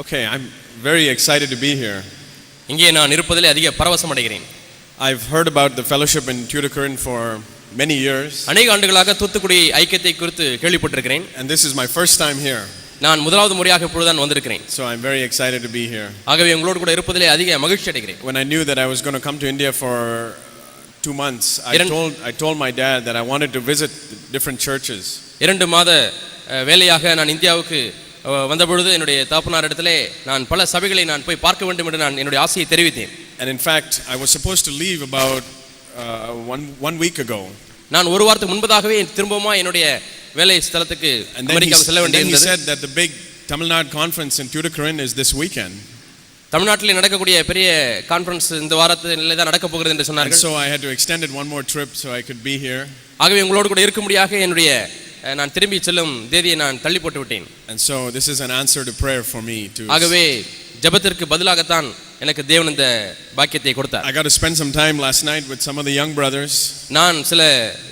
Okay, I'm very excited to be here. இங்கே நான் இருப்பதிலே அதிக பரவசம் அடைகிறேன். I've heard about the fellowship in Tuticorin for many years. அநேக ஆண்டுகளாக தூத்துக்குடி ஐக்கியத்தை குறித்து கேள்விப்பட்டிருக்கிறேன். And this is my first time here. நான் முதலாவது முறையாக இப்பொழுதுதான் வந்திருக்கிறேன். So I'm very excited to be here. ஆகவே உங்களோடு கூட இருப்பதிலே அதிக மகிழ்ச்சி அடைகிறேன். When I knew that I was going to come to India for 2 months, I told my dad that I wanted to visit different churches. 2 மாத வேலையாக நான் இந்தியாவுக்கு வந்தபொழுது என்னுடைய தகப்பனாரிடத்திலே நான் பல சபைகளை நான் போய் பார்க்க வேண்டும் என்று நான் என்னுடைய ஆசையை தெரிவித்தேன். And in fact, I was supposed to leave about one week ago. நான் ஒரு வாரத்துக்கு முன்பதாகவே திரும்பவும் என்னுடைய வேலை ஸ்தலத்துக்கு அமெரிக்காவுக்கு செல்ல வேண்டியிருந்தது. He said that the big Tamil Nadu conference in Tuticorin is this weekend. தமிழ்நாட்டில் நடக்கக்கூடிய பெரிய கான்ஃபரன்ஸ் இந்த வாரத்திலே தான் நடக்க போகிறது என்று சொன்னார்கள். So I had to extend it one more trip so I could be here. ஆகவே உங்களோடு கூட இருக்கும்படியாக என்னுடைய நான் திரும்பி செல்லும் தேதியை நான் தள்ளி போட்டு விட்டேன். And so this is an answer to prayer for me to. ஆகவே ஜெபத்திற்கு பதிலாக தான் எனக்கு தேவன் இந்த பாக்கியத்தை கொடுத்தார். I got to spend some time last night with some of the young brothers. நான் சில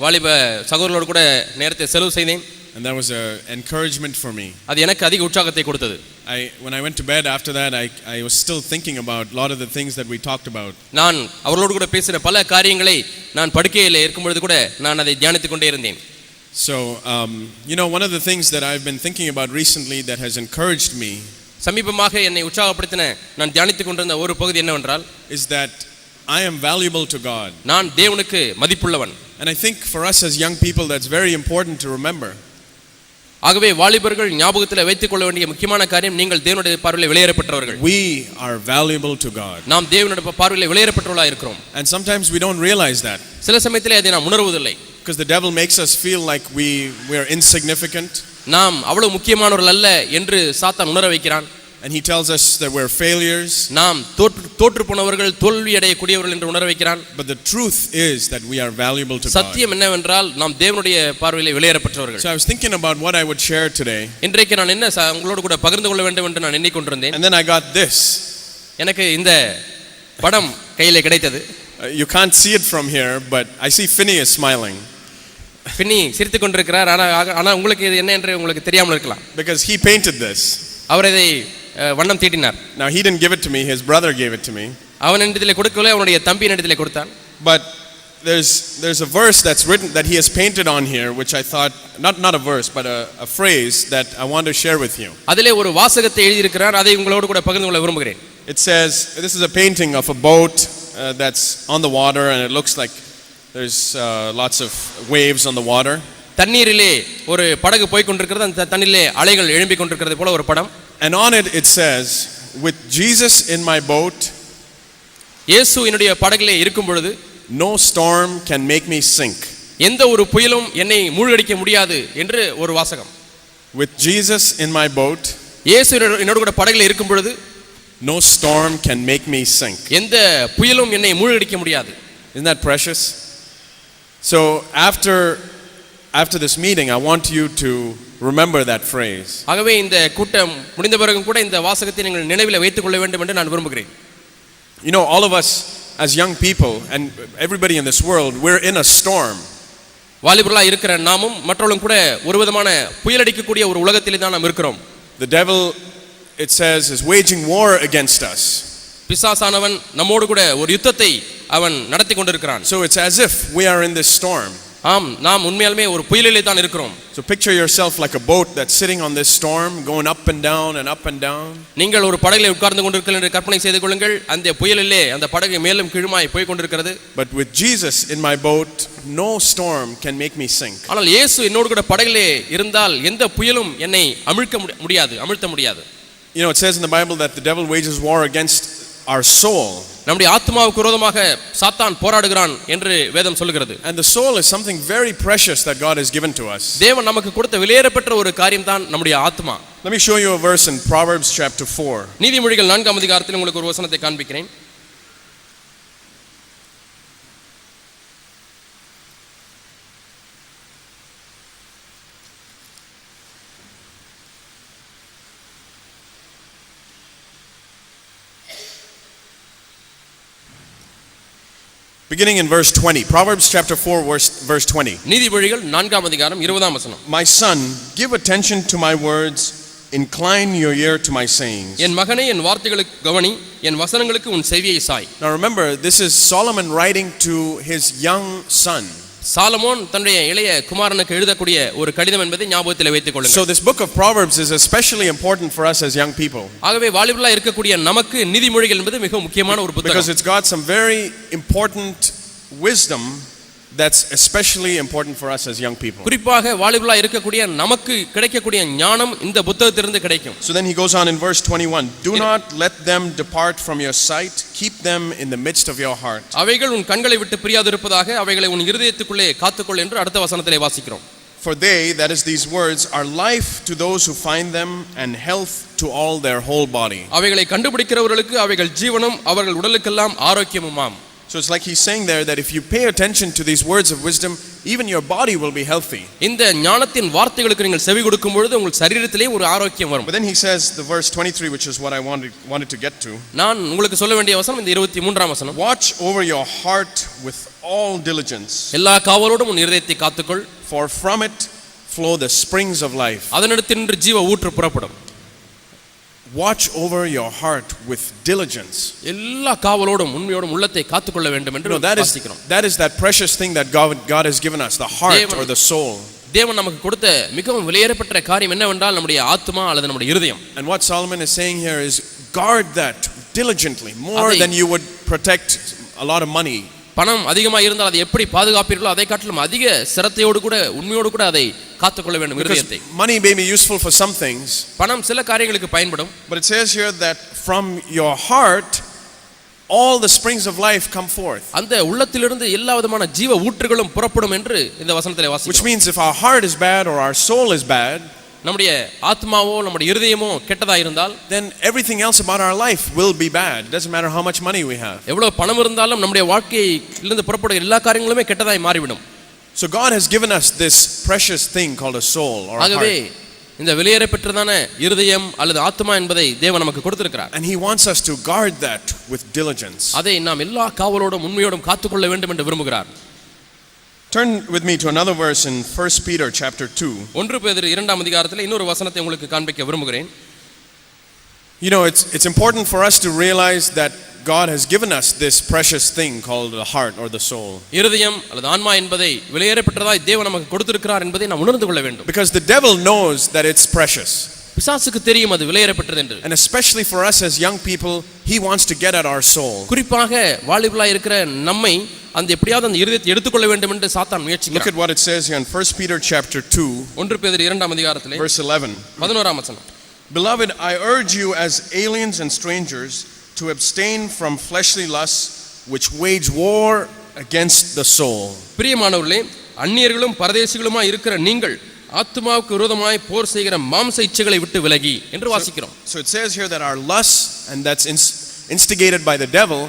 வாலிப சகோதரர்களோடு கூட நேரத்தை செலவு செய்தேன். And that was a encouragement for me. அது எனக்கு அதிக உற்சாகத்தை கொடுத்தது. When I went to bed after that, I was still thinking about a lot of the things that we talked about. நான் அவர்களோடு கூட பேசின பல காரியங்களை நான் படுக்கையில் இருக்கும் பொழுது கூட நான் அதை தியானித்துக் கொண்டே இருந்தேன். So one of the things that I've been thinking about recently that has encouraged me சமீபமாக என்னை உற்சாகப்படுத்தின நான் தியானித்துக் கொண்டிருந்த ஒரு பகுதி என்னவென்றால் is that I am valuable to God. நான் தேவனுக்கு மதிப்புள்ளவன். And I think for us as young people that's very important to remember. ஆகவே வாலிபர்கள் ஞாபகத்தில் வைத்துக் கொள்ள வேண்டிய முக்கியமான காரியம் நீங்கள் தேவனுடைய பார்வையில் விலையேறப்பட்டவர்கள். We are valuable to God. நாம் தேவனுடைய பார்வையில் விலையேறப்பட்டவர்களாக இருக்கிறோம். And sometimes we don't realize that. சில சமயத்திலே அதை நாம் உணர்வதில்லை. Because the devil makes us feel like we are insignificant. நாம் அவ்வளவு முக்கியமானவர்கள் அல்ல என்று சாத்தான் உணர வைக்கிறான். And he tells us that we're failures. நாம் தோற்று போனவர்கள் தோல்வி அடையக்கூடியவர்கள் என்று உணர வைக்கிறான். But the truth is that we are valuable to God. சத்தியம் என்னவென்றால் நாம் தேவனுடைய பார்வையில் விலையேறப்பட்டவர்கள். So I was thinking about what I would share today. இன்றைக்கு நான் என்ன உங்களோடு கூட பகிர்ந்து கொள்ள வேண்டும் என்று நான் எண்ணிக்கொண்டிருந்தேன். And then I got this. எனக்கு இந்த படம் கையிலே கிடைத்தது. You can't see it from here, but I see Phineas smiling. பின்னி சிரித்துக் கொண்டிருக்கிறார். ஆனா உங்களுக்கு இது என்ன என்று உங்களுக்கு தெரியாமல் இருக்கலாம். Because he painted this. அவர் இதை வண்ணம் தீட்டினார். Now he didn't give it to me, his brother gave it to me. அவன் என்னிடத்திலே கொடுக்கவில்லை, அவனுடைய தம்பி என்னிடத்திலே கொடுத்தான். But there's a verse that's written that he has painted on here, which I thought not a verse but a phrase that I want to share with you. அதிலே ஒரு வாசகத்தை எழுதி இருக்கிறார், அதை உங்களோடு கூட பகிர்ந்து கொள்ள விரும்புகிறேன். It says, this is a painting of a boat that's on the water, and it looks like there's lots of waves on the water. தண்ணீரிலே ஒரு படகு போய் கொண்டிருக்கிறது, அந்த தண்ணீரிலே அலைகள் எழும்பிக் கொண்டிருக்கிறது போல ஒரு படம். And on it says, with Jesus in my boat, இயேசு என்னுடைய படகிலே இருக்கும் பொழுது no storm can make me sink. எந்த ஒரு புயலும் என்னை மூழ்கடிக்க முடியாது என்று ஒரு வாசகம். With Jesus in my boat, இயேசு என்னோட கூட படகிலே இருக்கும் பொழுது no storm can make me sink. எந்த புயலும் என்னை மூழ்கடிக்க முடியாது. Isn't that precious? So after this meeting, I want you to remember that phrase. ஆகவே இந்த கூட்டம் முடிந்த பிறகும் கூட இந்த வாசகத்தை நீங்கள் நினைவில் வைத்துக் கொள்ள வேண்டும் என்று நான் விரும்புகிறேன். All of us as young people and everybody in this world, we're in a storm. வாலிபர்களாக இருக்கிற நாமும் மற்றவர்களும் கூட ஒரு விதமான புயலடிக்கக்கூடிய ஒரு உலகத்திலே தான் நாம் இருக்கிறோம். The devil, it says, is waging war against us. பிசாசானவன் நம்மோடு கூட ஒரு யுத்தத்தை அவன் நடத்தி கொண்டிருக்கிறான். So it's as if we are in this storm. ஆம், நாம் உண்மையாலுமே ஒரு புயலிலே தான் இருக்கிறோம். So picture yourself like a boat that's sitting on this storm, going up and down and up and down. நீங்கள் ஒரு படகிலே உட்கார்ந்து கொண்டிருக்கிறீர்கள் என்று கற்பனை செய்து கொள்ளுங்கள். அந்த புயலிலே அந்த படகு மேலும் கீழுமாய் போய் கொண்டிருக்கிறது. But with Jesus in my boat, no storm can make me sink. ஆனால் இயேசு என்னோடு கூட படகிலே இருந்தால் எந்த புயலும் என்னை அமிழ்த்த முடியாது. It says in the Bible that the devil wages war against our soul. நம்முடைய ஆத்மாவுக்கு விரோதமாக சாத்தான் போராடுகிறான் என்று வேதம் சொல்கிறது. And the soul is something very precious that God has given to us. தேவன் நமக்கு கொடுத்த விலையேறப்பட்ட ஒரு காரியம் தான் நம்முடைய ஆத்மா. Let me show you a verse in Proverbs chapter 4. நீதிமொழிகள் 4ஆம் அதிகாரத்தில் உங்களுக்கு ஒரு வசனத்தை காண்பிக்கிறேன். Beginning in verse 20. Proverbs chapter 4 verse 20. நீதிமொழிகள் 4ஆம் அதிகாரம் 20ஆம் வசனம். My son, give attention to my words, incline your ear to my sayings. என் மகனே என் வார்த்தைகளுக்கு கவனி, என் வசனங்களுக்கு உன் செவியை Sai. Now remember, this is Solomon writing to his young son. Solomon தன்னுடைய இளைய குமாரனுக்கு எழுதக்கூடிய ஒரு கடிதம் என்பதை ஞாபகத்தில் வைத்துக் கொள்ளுங்கள். So this book of Proverbs is especially important for us as young people. ஆகவே வாலிபர்களாக இருக்கக்கூடிய நமக்கு நீதிமொழிகள் என்பது மிக முக்கியமான ஒரு புத்தகம். Because it's got some very important wisdom that's especially important for us as young people. குறிப்பாக வாலிபர்களாக இருக்கக்கூடிய நமக்கு கிடைக்கக்கூடிய ஞானம் இந்த புத்தகத்திலிருந்து கிடைக்கும். So then he goes on in verse 21, do not let them depart from your sight, keep them in the midst of your heart. அவைகள் உன் கண்களை விட்டு பிரியாதிருப்பதாக அவைகளை உன் இருதயத்துக்குள்ளே காத்துக்கொள் என்று அடுத்த வசனத்திலே வாசிக்கிறோம். For they, that is these words, are life to those who find them and health to all their whole body. அவைகளை கண்டுபிடிக்கிறவர்களுக்கு அவைகள் ஜீவனும் அவர்கள் உடலுக்கெல்லாம் ஆரோக்கியமுமாம். So it's like he's saying there that if you pay attention to these words of wisdom, even your body will be healthy. இந்த ஞானத்தின் வார்த்தைகளுக்கு நீங்கள் செவி கொடுக்கும் பொழுது உங்கள் சரீரத்திலே ஒரு ஆரோக்கியம் வரும். But then he says the verse 23, which is what I wanted to get to. நான் உங்களுக்கு சொல்ல வேண்டிய வசனம் இந்த 23ஆம் வசனம். Watch over your heart with all diligence. எல்லா காவலோடும் உன் இருதயத்தை காத்துக்கொள். For from it flow the springs of life. அதனிடத்தினின்று ஜீவ ஊற்று புறப்படும். Watch over your heart with diligence. எல்லா காவலோடும் உண்மையோடும் உள்ளத்தை காத்துக்கொள்ள வேண்டும் என்று வாசிக்கிறோம். That is that precious thing that God has given us, the heart or the soul. தேவன் நமக்கு கொடுத்த மிகவும் விலையேறப்பட்ட காரியம் என்னவென்றால் நம்முடைய ஆத்மா அல்லது நம்முடைய இருதயம். And what Solomon is saying here is guard that diligently, more than you would protect a lot of money. பணம் அதிகமாக இருந்தால் அதை எப்படி பாதுகாப்பீர்களோ அதை காட்டிலும் அதிக சிரத்தையோடு கூட உண்மையோடு கூட அதை காத்துக்கொள்ள வேண்டும் இருதயத்தை. Money may be useful for some things. பணம் சில காரியங்களுக்கு பயன்படும். But it says here that from your heart all the springs of life come forth. அந்த உள்ளத்திலிருந்து எல்லா விதமான ஜீவ ஊற்றுகளும் புறப்படும் என்று இந்த வசனத்திலே வாசிக்கிறோம். Which means if our heart is bad or our soul is bad, நம்முடைய ஆத்மாவோ நம்முடைய இருதயமோ கெட்டதா இருந்தால், then everything else about our life will be bad. It doesn't matter how much money we have. எவ்வளவு பணம் இருந்தாலும் நம்முடைய வாழ்க்கையிலிருந்து புறப்படுகிற எல்லா காரியங்களுமே கெட்டதாய் மாறிவிடும். So God has given us this precious thing called a soul or a ஆகவே heart. இந்த வெளியேறப்பெற்றதான இருதயம் அல்லது ஆத்மா என்பதை தேவன் நமக்கு கொடுத்திருக்கிறார். And he wants us to guard that with diligence. அதை நாம் எல்லா காவலோடும் உண்மையோடும் காத்துக்கொள்ள வேண்டும் என்று விரும்புகிறார். Turn with me to another verse in 1 Peter chapter 2. 1 பேதுரு 2ஆம் அதிகாரத்தில் இன்னொரு வசனத்தை உங்களுக்கு காண்பிக்க விரும்புகிறேன். You know, it's important for us to realize that God has given us this precious thing called the heart or the soul. இருதயம் அல்லது ஆன்மா என்பதை விலையேறப்பெற்றதாய் தேவன் நமக்கு கொடுத்திருக்கிறார் என்பதை நாம் உணர்ந்து கொள்ள வேண்டும். Because the devil knows that it's precious. பிசாசுக்கு தெரியும் அது விலையேறப்பெற்றது என்று. And especially for us as young people, he wants to get at our soul. குறிப்பாக வாலிபர்களாய் இருக்கிற நம்மை அந்த எப்படியாவது அந்த இருதயத்தை எடுத்துக்கொள்ள வேண்டும் என்று சாத்தான் முயற்சிக்கிறான். Look at what it says here in 1 Peter chapter 2, 1 பேதுரு 2ஆம் அதிகாரத்திலே verse 11. 11ஆம் வசனம். Beloved, I urge you as aliens and strangers to abstain from fleshly lusts which wage war against the soul. பிரியமானவர்களே, அந்நியர்களும் பரதேசிகளுமாய் இருக்கிற நீங்கள் ஆத்மாவுக்கு விரோதமாய் போர் செய்கிற மாம்ச இச்சைகளை விட்டு விலகி என்று வாசிக்கிறோம். So it says here that our lusts, and that's instigated by the devil,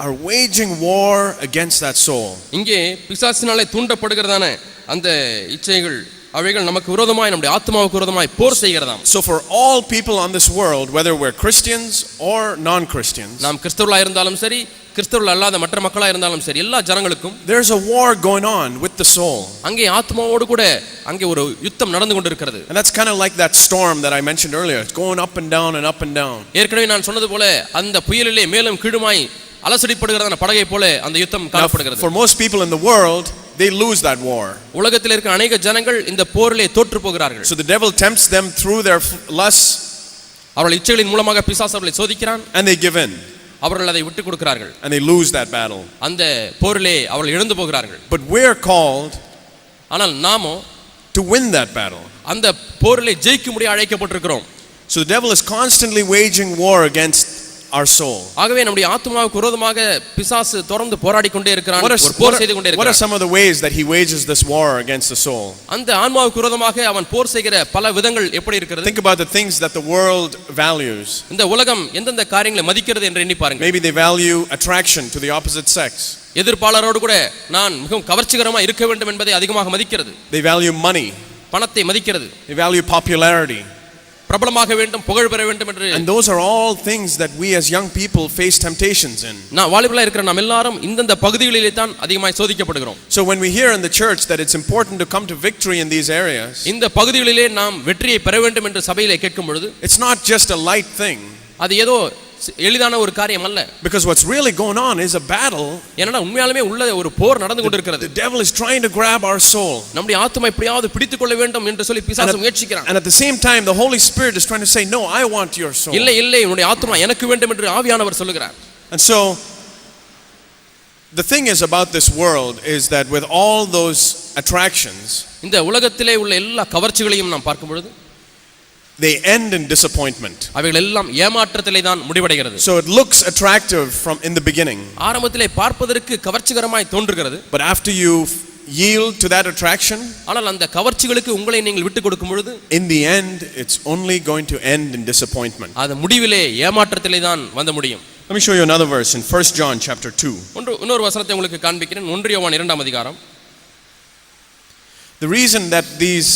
are waging war against that soul. இங்கே பிசாசினாலே தூண்டப்படுகிறதான அந்த இச்சைகள் அவைகள் நமக்கு விரோதமாய் நம்முடைய ஆத்மாவுக்கு விரோதமாய் போர் செய்கிறதாம். So for all people on this world, whether we're Christians or non-Christians, நாம் கிறிஸ்தவர்களாக இருந்தாலும் சரி கிறிஸ்தவர்கள் அல்லாத மற்ற மக்களாக இருந்தாலும் சரி எல்லா ஜனங்களுக்கும் there's a war going on with the soul. அங்கே ஆத்மாவோடு கூட அங்கே ஒரு யுத்தம் நடந்து கொண்டிருக்கிறது. And that's kind of like that storm that I mentioned earlier. It's going up and down and up and down. ஏற்கனவே நான் சொன்னது போல அந்த புயலிலே மேலும் கீழுமாய் அலசடிப்படுகிறதான படகை போல அந்த யுத்தம் காணப்படுகிறது. For most people in the world, they lose that war. உலகத்தில் இருக்கிற अनेक ஜனங்கள் இந்த போரிலே தோற்று போகிறார்கள். So the devil tempts them through their lusts. அவர்கள் இச்சைகளின் மூலமாக பிசாசு அவர்களை சோதிக்கிறான். And they give in. அவர்கள் அதை விட்டு கொடுக்கிறார்கள். And they lose that battle. அந்த போரிலே அவர்கள் இழந்து போகிறார்கள். But we're called ஆனால் நாமோ to win that battle. அந்த போரிலே ஜெயிக்கும்படி அழைக்கப்பட்டிருக்கிறோம். So the devil is constantly waging war against our soul. ஆகவே நம்முடைய ஆத்மாவுக்கு விரோதமாக பிசாசு தொடர்ந்து போராடி கொண்டே இருக்கிறான், ஒரு போர் செய்து கொண்டே இருக்கிறான். What are some of the ways that he wages this war against the soul? அந்த ஆன்மாவுக்கு விரோதமாக அவன் போர் செய்கிற பல விதங்கள் எப்படி இருக்கிறது? Think about the things that the world values. இந்த உலகம் எந்தெந்த காரியங்களை மதிக்கிறது என்று எண்ணி பாருங்க. Maybe they value attraction to the opposite sex. எதிர்ப்பாளரோடு கூட நான் மிகவும் கவர்ச்சிகரமாக இருக்க வேண்டும் என்பதை அதிகமாக மதிக்கிறது. They value money. பணத்தை மதிக்கிறது. They value popularity. பிரபலமாக வேண்டும், புகழ் பெற வேண்டும் என்று. And those are all things that we as young people face temptations in. நான் வாலிபலா இருக்கிற நாம் எல்லாரும் இந்த பகுதிகளிலே தான் அதிகமாக சோதிக்கப்படுகிறோம். So when we hear in the church that it's important to come to victory in these areas, இந்த பகுதிகளிலே நாம் வெற்றியை பெற வேண்டும் என்று சபையிலே கேட்கும் பொழுது, it's not just a light thing. அது ஏதோ எளிதான ஒரு காரியம் அல்ல. Because what's really going on is a battle. ஏன்னா உண்மையாலுமே உள்ள ஒரு போர் நடந்து கொண்டிருக்கிறது. The devil is trying to grab our soul. நம்முடைய ஆத்துமா எப்படியாவது பிடித்துக் கொள்ள வேண்டும் என்று சொல்லி பிசாசு முயற்சிக்கிறான். And at the same time the Holy Spirit is trying to say, no, I want your soul. இல்லை இல்லை, உன்னுடைய ஆத்துமா எனக்கு வேண்டும் என்று ஆவியானவர் சொல்லுகிறார். And so the thing is about this world is that with all those attractions, இந்த உலகத்திலே உள்ள எல்லா கவர்ச்சிகளையும் நாம் பார்க்கும் பொழுது, they end in disappointment. அவைகள் எல்லாம் ஏமாற்றத்திலே தான் முடிவடைகிறது. So it looks attractive from in the beginning. ஆரம்பத்திலே பார்ப்பதற்கு கவர்ச்சிகரமாய் தோன்றுகிறது. But after you yield to that attraction, ஆனால் அந்த கவர்ச்சிகளுக்கு உங்களை நீங்கள் விட்டு கொடுக்கும் பொழுது, in the end it's only going to end in disappointment. அது முடிவிலே ஏமாற்றத்திலே தான் வந்து முடியும். Let me show you another verse in 1 John chapter 2. இன்னொரு வசனத்தை உங்களுக்கு காண்பிக்கிறேன். 1 யோவான் 2ஆம் அதிகாரம். The reason that these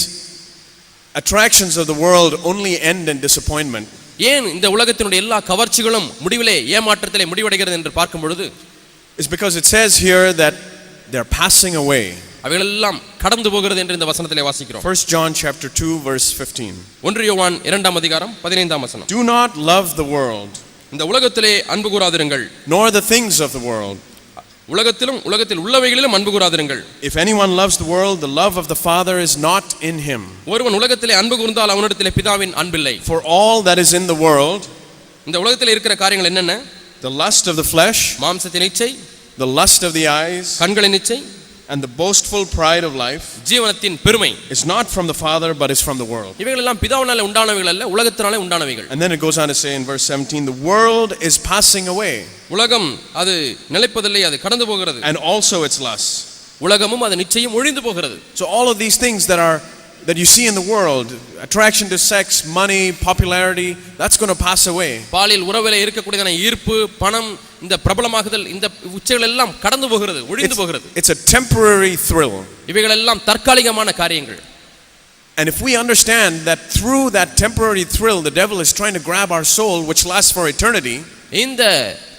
attractions of the world only end in disappointment, ஏன் இந்த உலகத்தினுடைய எல்லா கவர்ச்சிகளும் முடிவிலே ஏமாற்றத்திலே முடிவடைகிறது என்று பார்க்கும் பொழுது, is because it says here that they are passing away. அவைகள் எல்லாம் கடந்து போகிறது என்று இந்த வசனத்திலே வாசிக்கிறோம். 1 John chapter 2 verse 15. 1 யோவான் 2ஆம் அதிகாரம் 15ஆம் வசனம். Do not love the world, இந்த உலகத்திலே அன்பு கூராதிருங்கள், nor the things of the world. உலகத்தில் உள்ளவைகளிலும் அன்பு கூராதிருங்கள். If anyone loves the world, the love of the Father is not in him. ஒருவன் உலகத்திலே அன்பு கூர்ந்தால் அவனிடத்திலே பிதாவின் அன்பில்லை. For all that is in the world, இந்த உலகத்திலே இருக்கிற காரியங்கள் என்னென்ன? the lust of the flesh, மாம்சத்தின் இச்சை, the lust of the eyes, கண்களின் இச்சை, and the boastful pride of life, ஜீவனத்தின் பெருமை, is not from the Father but is from the world. இவைகள் எல்லாம் பிதாவினாலே உண்டானவைகள் அல்ல, உலகத்தினாலே உண்டானவைகள். And then it goes on to say in verse 17, the world is passing away, உலகம் அது நிலைப்பதில்லை, அது கடந்து போகிறது. and also its lusts. உலகமும் அது நிச்சயம் ஒழிந்து போகிறது. So all of these things that you see in the world, attraction to sex, money, popularity, that's going to pass away. பாலியல் உறவிலே இருக்கக்கூடியதான ஈர்ப்பு, பணம், இந்த பிரபலமாகுதல், இந்த உச்சைகள் எல்லாம் கடந்து போகிறது, ஒழிந்து போகிறது. It's a temporary thrill. இவைகள் எல்லாம் தற்காலிகமான காரியங்கள். And if we understand that through that temporary thrill the devil is trying to grab our soul which lasts for eternity, இந்த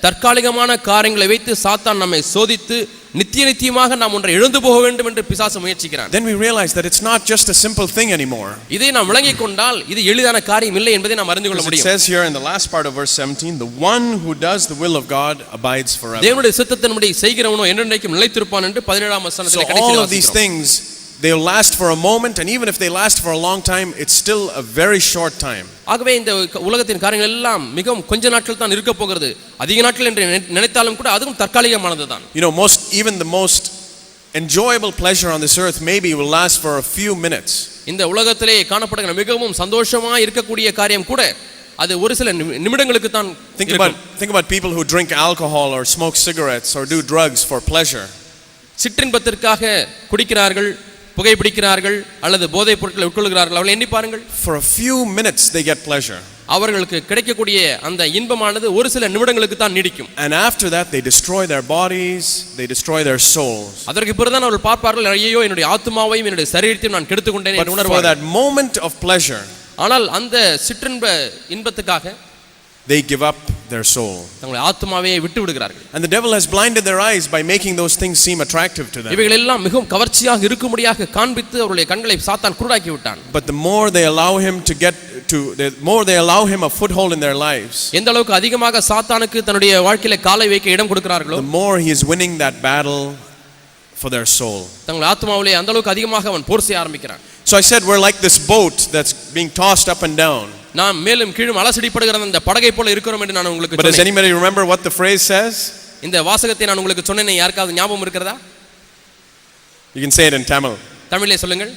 தற்காலிகமான காரியங்களை வைத்து சாத்தான் நம்மை சோதித்து நித்தியமாக நாம் ஒன்றை இழந்து போக வேண்டும் என்று பிசாசு முயற்சிக்கிறான். then we realize that it's not just a simple thing anymore. இதை நாம் விளங்கிக் கொண்டால் இது எளிதான காரியம் இல்லை என்பதை நாம் அறிந்து கொள்ள முடியும். It says here in the last part of verse 17, the one who does the will of God abides forever. தேவனுடைய சித்தத்தின்படி செய்கிறவனோ என்றென்றைக்கும் நிலைத்திருப்பான் என்று 17ஆம் வசனத்திலே கடைசியில் all of these things, they'll last for a moment, and even if they last for a long time, it's still a very short time. ஆகவே இந்த உலகத்தின் காரியங்கள் எல்லாம் மிகவும் கொஞ்ச நாட்கள் தான் இருக்க போகிறது. அதிக நாட்கள் என்று நினைத்தாலும் கூட அதுவும் தற்காலிகமானது தான். You know, even the most enjoyable pleasure on this earth maybe will last for a few minutes. இந்த உலகத்திலே காணப்படுகிற மிகவும் சந்தோஷமா இருக்கக்கூடிய காரியம் கூட அது ஒரு சில நிமிடங்களுக்கு தான். Think about people who drink alcohol or smoke cigarettes or do drugs for pleasure. சிற்றின்பத்திற்காக குடிக்கிறார்கள், புகைப்பிடிக்கிறார்கள் அல்லது போதைப் பொருட்களை உட்கொள்கிறார்கள். அவளை எண்ணி பாருங்கள். For a few minutes they get pleasure. அவர்களுக்கு கிடைக்கக்கூடிய அந்த இன்பமானது ஒரு சில நிமிடங்களுக்கு தான் நீடிக்கும். And after that they destroy their bodies, they destroy their souls. அதற்கு பிறகு தான் அவர்கள் பார்ப்பார்கள், ஐயோ என்னுடைய ஆத்துமாவையும் என்னுடைய சரீரத்தையும் நான் கெடுத்துக் கொண்டேன் என்று உணர்வார்கள். For that moment of pleasure, ஆனால் அந்த சிற்றின்ப இன்பத்துக்காக they give up their soul. தங்களுடைய ஆத்துமாவை விட்டு விடுகிறார்கள். And the devil has blinded their eyes by making those things seem attractive to them. இவைகள் எல்லாம் மிகவும் கவர்ச்சியாக இருக்கும்படியாக காண்பித்து அவருடைய கண்களை சாத்தான் குருடாக்கி விட்டான். But the more they allow him a foothold in their lives, எந்த அளவுக்கு அதிகமாக சாத்தானுக்கு தன்னுடைய வாழ்க்கையில காலை வைக்க இடம் கொடுக்கிறார்களோ, the more he is winning that battle for their soul. தங்களுடைய ஆத்துமாவிலே அந்த அளவுக்கு அதிகமாக அவன் போர் செய்ய ஆரம்பிக்கிறான். So I said we're like this boat that's being tossed up and down. நாம் மேலும் கீழும் அலசடிப்படுகிற அந்த படகை போல இருக்கிறோம் என்று நான் உங்களுக்கு சொன்னேன். But does anybody remember what the phrase says? இந்த வாசகத்தை நான் உங்களுக்கு சொன்னேன், யாருக்காவது ஞாபகம் இருக்கிறதா? You can say it in Tamil. தமிழிலே சொல்லுங்கள்.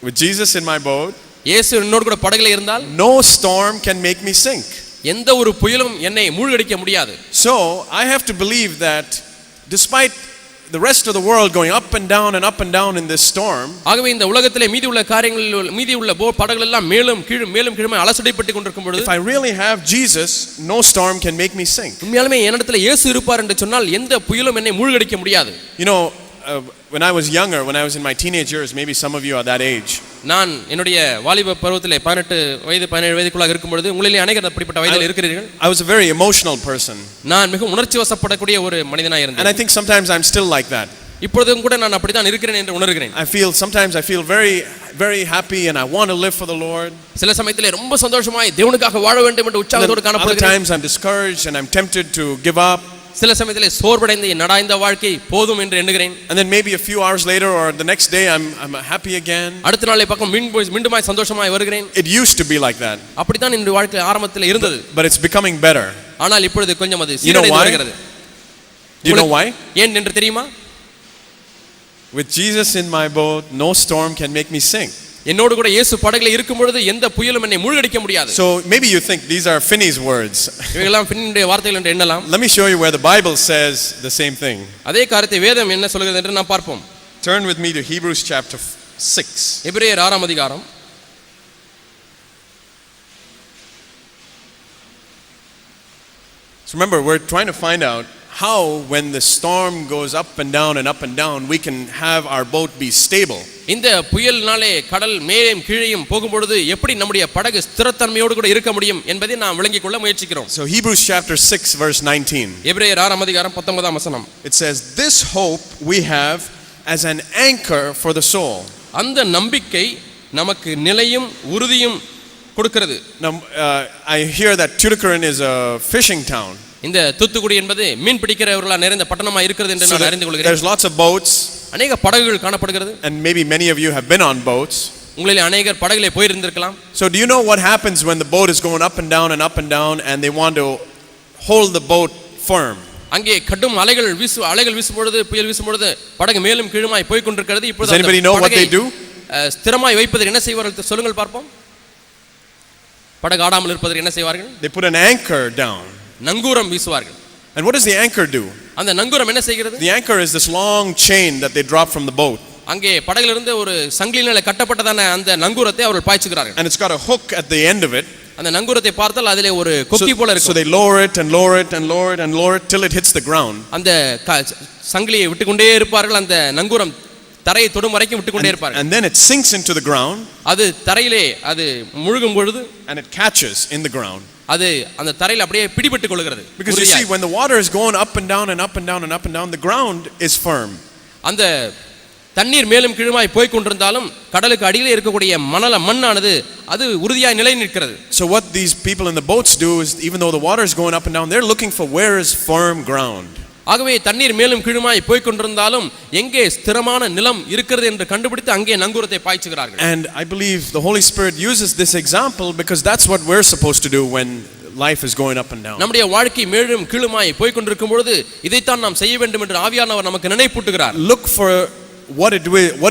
With Jesus in my boat, இயேசு என்னோடு கூட படகிலே இருந்தால் no storm can make me sink. எந்த ஒரு புயலும் என்னை மூழ்கடிக்க முடியாது. So I have to believe that despite the rest of the world going up and down in this storm, ஆகவே இந்த உலகத்திலே மீதி உள்ள காரியங்கள், மீதி உள்ள படகுகள் எல்லாம் மேலும் கீழும் அலசடிப்பட்டு கொண்டிருக்கும் பொழுது, if I really have Jesus, no storm can make me sink. உண்மையாலுமே என்னிடத்தில் இயேசு இருப்பார் என்று சொன்னால் எந்த புயலும் என்னை மூழ்கடிக்க முடியாது. You know, when I was younger, when I was in my teenage years, maybe some of you are that age. நான் என்னுடைய வாலிப பருவத்திலே 18 வயது 17 வயதுக்குள்ளாக இருக்கும் பொழுது உங்களிலே அநேகர் அப்படிப்பட்ட வயதில் இருக்கிறீர்கள். I was a very emotional person. நான் மிகவும் உணர்ச்சி வசப்படக்கூடிய ஒரு மனிதனாக இருந்தேன். And I think sometimes I'm still like that. இப்பொழுதும் கூட நான் அப்படிதான் இருக்கிறேன் என்று உணர்கிறேன். Sometimes I feel very very happy and I want to live for the Lord. சில சமயத்திலே ரொம்ப சந்தோஷமாய் தேவனுக்காக வாழ வேண்டும் என்று உற்சாகத்தோடு காணப்படுகிறேன். Other times I'm discouraged and I'm tempted to give up. சில சமயத்திலே சோர்வடைந்து நடாய்ந்த வாழ்க்கை போதும் என்று எண்ணுகிறேன். And then maybe a few hours later or the next day I'm happy again. அடுத்த நாளே பக்கம் மீண்டுமாய் சந்தோஷமாய் வருகிறேன். It used to be like that. அப்படிதான் இந்த வாழ்க்கை ஆரம்பத்தில் இருந்தது. But it's becoming better. ஆனால் இப்பொழுது கொஞ்சம் அது சீரடைந்து வருகிறது. You know why? ஏன் என்று தெரியுமா? With Jesus in my boat, no storm can make me sink. என்னோடு கூட இயேசு படகிலே இருக்கும் பொழுது எந்த புயலும் என்னை மூழ்கடிக்க முடியாது. So maybe you think these are Finney's words. இவையெல்லாம் பின்னுடைய வார்த்தைகள் என்று எண்ணலாம். Let me show you where the Bible says the same thing. அதே காரியத்தை வேதம் என்ன சொல்கிறது என்று நாம் பார்ப்போம். Turn with me to Hebrews chapter 6. எபிரேயர் 6 ஆம் அதிகாரம். So remember, we're trying to find out how when the storm goes up and down we can have our boat be stable. இந்த புயல்னாலே கடல் மேலேயும் கீழேயும் போகும்பொழுது எப்படி நம்முடைய படகு ஸ்திரத்தன்மையோடு கூட இருக்க முடியும் என்பதை நாம் விளங்கிக் கொள்ள முயற்சிக்கிறோம். So Hebrews chapter 6 verse 19. எபிரேயர் 6 ஆம் அதிகாரம் 19 ஆம் வசனம். It says, "This hope we have as an anchor for the soul." அந்த நம்பிக்கை நமக்கு நிலையும் உறுதியும் கொடுக்கிறது. Now I hear that Tuticorin is a fishing town. இந்த தூத்துக்குடி என்பது மீன் பிடிக்கிறவர்களா நிறைந்த பட்டணமா இருக்கிறது என்று நான் அறிந்து கொள்கிறேன். There's lots of boats. அநேக படகுகள் காணப்படுகிறது. And maybe many of you have been on boats. உங்களில் அநேகர் படகிலே போயிருந்திருக்கலாம். So do you know what happens when the boat is going up and down and they want to hold the boat firm? அங்கே கடும் அலைகள் வீசும் பொழுது புயல் வீசும் பொழுது படகு மேலும் கீழுமாய் போய் கொண்டிருக்கிறது. இப்பொழுது Does anybody know what they do? ஸ்திரமாய் வைப்பதற்கு என்ன செய்வார்கள் சொல்லுங்கள் பார்ப்போம். படகு ஆடாமல் இருப்பதற்கு என்ன செய்வார்கள்? They put an anchor down. நங்கூரம் வீசுவார்கள். And what does the anchor do? அந்த நங்கூரம் என்ன செய்கிறது? The anchor is this long chain that they drop from the boat. அங்கே படகிலிருந்து ஒரு சங்கிலியினால கட்டப்பட்டதான அந்த நங்கூரத்தை அவர்கள் பாய்ச்சுகிறார்கள். And it's got a hook at the end of it. அந்த நங்கூரத்தை பார்த்தால் அதிலே ஒரு கொக்கி போல இருக்கும். So they lower it till it hits the ground. அந்த சங்கிலியை விட்டுக்கொண்டே இருப்பார்கள். அந்த நங்கூரம் தரையை தொடும் வரைக்கும் விட்டுக்கொண்டே இருப்பார்கள். And then it sinks into the ground. அது தரையிலே அது முழுகும் பொழுது and it catches in the ground. அது அந்த தரையில் அப்படியே பிடிபட்டுக் கொள்கிறது. Because you see, when the water is going up and down, the ground is firm. அந்த தண்ணீர் மேலும் கீழுமாய் போய் கொண்டிருந்தாலும் கடலுக்கு அடியிலே இருக்கக்கூடிய மண்ணானது அது உறுதியாய் நிலை நிற்கிறது. So what these people in the boats do is, even though the water is going up and down, they're looking for where is firm ground. ஆகவே தண்ணீர் மேலும் கீழுமாய் போய் கொண்டிருந்தாலும் எங்கே ஸ்திரமான நிலம் இருக்கிறது என்று கண்டுபிடித்து அங்கே நங்கூரத்தை பாய்ச்சுகிறார்கள். And I believe the Holy Spirit uses this example because that's what we're supposed to do when life is going up and down. நம்முடைய வாழ்க்கை மேலும் கீழுமாய் போய் கொண்டிருக்கும் பொழுது இதைத்தான் நாம் செய்ய வேண்டும் என்று ஆவியானவர் நமக்கு நினைப்பூட்டுகிறார். Look for what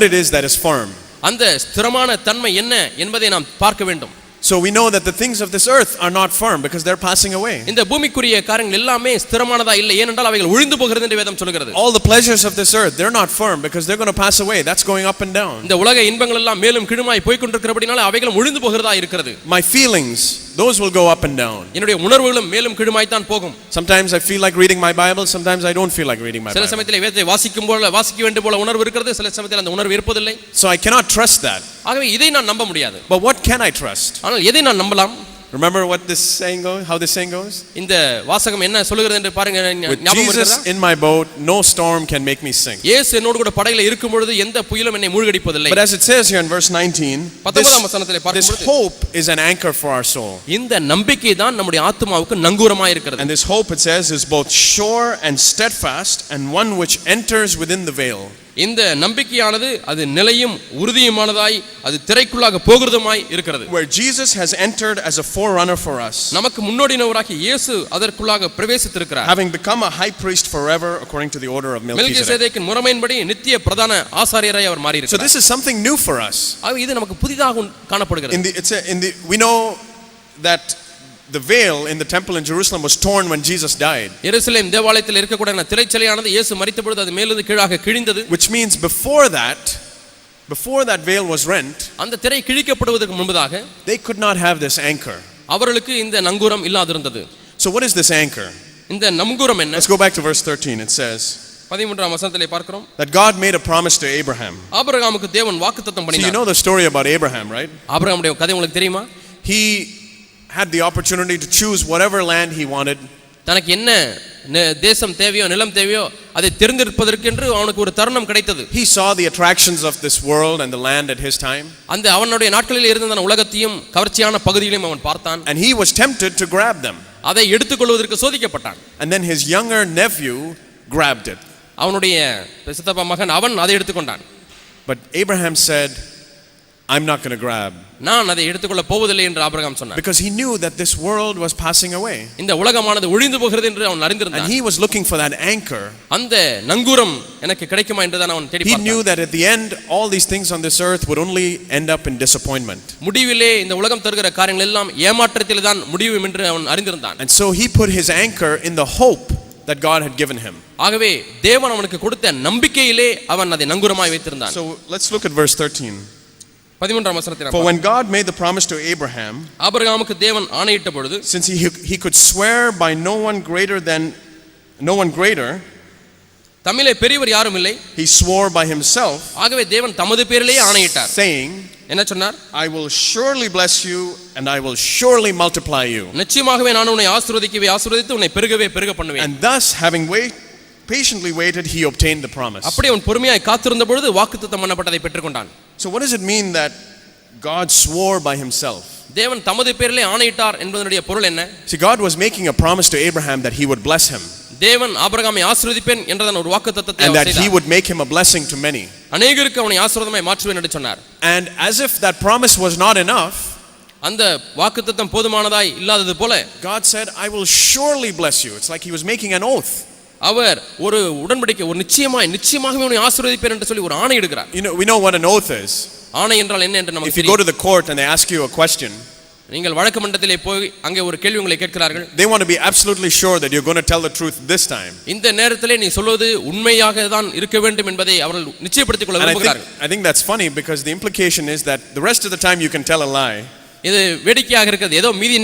it is that is firm. அந்த ஸ்திரமான தன்மை என்ன என்பதை நாம் பார்க்க வேண்டும். So we know that the things of this earth are not firm because they're passing away. இந்த பூமிக்குரிய காரியங்கள் எல்லாமே ஸ்திரமானதா இல்லை, ஏனென்றால் அவைகள் ஒழிந்து போகிறது என்று வேதம் சொல்கிறது. All the pleasures of this earth, they're not firm because they're going to pass away. That's going up and down. இந்த உலக இன்பங்கள் எல்லாம் மேலும் கீழுமாய் போய் கொண்டிருக்கிறபடினால அவைகளும் ஒழிந்து போகிறதா இருக்கிறது. My feelings, those will go up and down. என்னுடைய உணர்வுகளும் மேலும் கீழுமாய் தான் போகும். Sometimes I feel like reading my Bible, sometimes I don't feel like reading my Bible. சில சமயத்தில் வேதத்தை வாசிக்க வேண்டும் போல உணர்வு இருக்கிறது, சில சமயத்தில் அந்த உணர்வு இருப்பதில்லை. So I cannot trust that. ஆகவே இதை நான் நம்ப முடியாது. But what can I trust? ஆனால் எதை நான் நம்பலாம்? Remember what this saying goes? How this saying goes? இந்த வாசகம் என்ன சொல்கிறது என்று பாருங்க. With Jesus in my boat, no storm can make me sink. இயேசு என்னோடு கூட படகிலே இருக்கும் பொழுது எந்த புயலும் என்னை மூழ்கடிப்பதில்லை. But as it says here in verse 19, this hope is an anchor for our soul. இந்த நம்பிக்கை தான் நம்முடைய ஆத்துமாவுக்கு நங்கூரமாய் இருக்கிறது. And this hope, it says, is both sure and steadfast, and one which enters within the veil. இந்த நம்பிக்கையானது அது நிலையும் உறுதியுமானதாய் அது திரைக்குள்ளாக போகிறதுமாய் இருக்கிறது. Where Jesus has entered as a forerunner for us. நமக்கு முன்னோடினவராகிய இயேசு அதற்குள்ளாக பிரவேசித்திருக்கிறார். Having become a high priest forever according to the order of Melchizedek. மெல்கிசேதேக்கின் முறைமையின்படி நித்திய பிரதான ஆசாரியராய் அவர் மாறி இருக்கிறார். So this is something new for us. இது நமக்கு புதிதாக காணப்படுகிறது. We know that the veil in the temple in Jerusalem was torn when Jesus died. எருசலேம் தேவாலயத்தில் இருக்கக்கூடிய திரைச்சலையானது இயேசு மரித்த பொழுது அது மேலிருந்து கீழாக கிழிந்தது. Which means before that veil was rent, அந்த திரை கிழிக்கப்படுவதற்கு முன்பதாக they could not have this anchor. அவர்களுக்கு இந்த நங்கூரம் இல்லாதிருந்தது. So what is this anchor? இந்த நங்கூரம் என்ன? Let's go back to verse 13. It says, 13ஆம் வசனத்திலே பார்க்கிறோம் that God made a promise to Abraham. ஆபிரகாமுக்கு தேவன் வாக்குத்தத்தம் So you பண்ணினார். know the story about Abraham, right? ஆபிரகாமுடைய கதை உங்களுக்கு தெரியுமா? He had the opportunity to choose whatever land he wanted. தனக்கு என்ன தேசம் தேவையோ நிலம் தேவையோ அதை தெரிந்தெடுப்பதற்கென்று அவனுக்கு ஒரு தருணம் கிடைத்தது. He saw the attractions of this world and the land at his time. அந்த அவனுடைய நாட்களில் இருந்த உலகத்தையும் கவர்ச்சியான பகுதிகளையும் அவன் பார்த்தான். And he was tempted to grab them. அதை எடுத்துக்கொள்வதற்கு சோதிக்கப்பட்டான். And then his younger nephew grabbed it. அவனுடைய சித்தப்பா மகன் அவன் அதை எடுத்துக்கொண்டான். But Abraham said, I'm not going to grab. நான் அதை எடுத்துக்கொள்ள போவதில்லை என்று ஆபிரகாம் சொன்னான். Because he knew that this world was passing away. இந்த உலகமானது ஒழிந்து போகிறது என்று அவன் அறிந்திருந்தான். And he was looking for that anchor. அந்த நங்கூரம் எனக்கு கிடைக்குமா என்று தான் அவன் தேடி பார்த்தான். He knew that at the end all these things on this earth would only end up in disappointment. முடிவிலே இந்த உலகம் தருகிற காரியங்கள் எல்லாம் ஏமாற்றத்தில் தான் முடியும் என்று அவன் அறிந்திருந்தான். And so he put his anchor in the hope that God had given him. ஆகவே தேவன் அவனுக்கு கொடுத்த நம்பிக்கையிலே அவன் அதை நங்கூரமாய் வைத்திருந்தான். So let's look at verse 13. 13ஆம் வசனத்தில் For when God made the promise to Abraham, ஆபிரகாமுக்கு தேவன் ஆணையிட்ட பொழுது, since he could swear by no one greater, தம்மிலே பெரியவர் யாரும் இல்லை, he swore by himself, ஆகவே தேவன் தமது பேரிலேயே ஆணையிட்டார், saying, என்ன சொன்னார்? I will surely bless you and I will surely multiply you. நிச்சயமாகவே நான் உன்னை ஆசீர்வதித்து உன்னை பெருகவே பெருக பண்ணுவேன். And thus having patiently waited, he obtained the promise. அப்படியே அவன் பொறுமையாய் காத்திருந்த பொழுது வாக்குத்தத்தம் பண்ணப்பட்டதை பெற்றுக்கொண்டான். So what does it mean that God swore by himself? தேவன் தமது பேரிலே ஆணையிட்டார் என்பதனுடைய பொருள் என்ன? See, God was making a promise to Abraham that he would bless him. தேவன் ஆபிரகாமை ஆசீர்வதிப்பேன் என்றதான ஒரு வாக்குத்தத்தத்தை And அவர் that செய்தார். he would make him a blessing to many. அநேகருக்கு அவனை ஆசீர்வாதமாய் மாற்றுவேன் என்று சொன்னார். And as if that promise was not enough, அந்த வாக்குத்தத்தம் போதுமானதாய் இல்லாதது போல God said, I will surely bless you. It's like he was making an oath. அவர் ஒரு உடன்படிக்கை, ஒரு நிச்சயமாகவே உன்னை ஆசீர்வதிப்பேன் என்று சொல்லி ஒரு ஆணை இடுகிறார். We know what an oath is. ஆணை என்றால் என்ன என்று நமக்கு தெரியும். If you go to the court and they ask you a question, நீங்கள் வழக்கு மன்றத்திலே போய் அங்கே ஒரு கேள்வி உங்களை கேட்கிறார்கள். They want to be absolutely sure that you're going to tell the truth this time. இந்த நேரத்திலே நீ சொல்வது உண்மையாக தான் இருக்க வேண்டும் என்பதை அவர்கள் நிச்சயப்படுத்திக் கொள்ள விரும்புகிறார்கள். I think that's funny because the implication is that the rest of the time you can tell a lie. இது வேடிக்கையாக இருக்கிறது. ஏதோ மீதி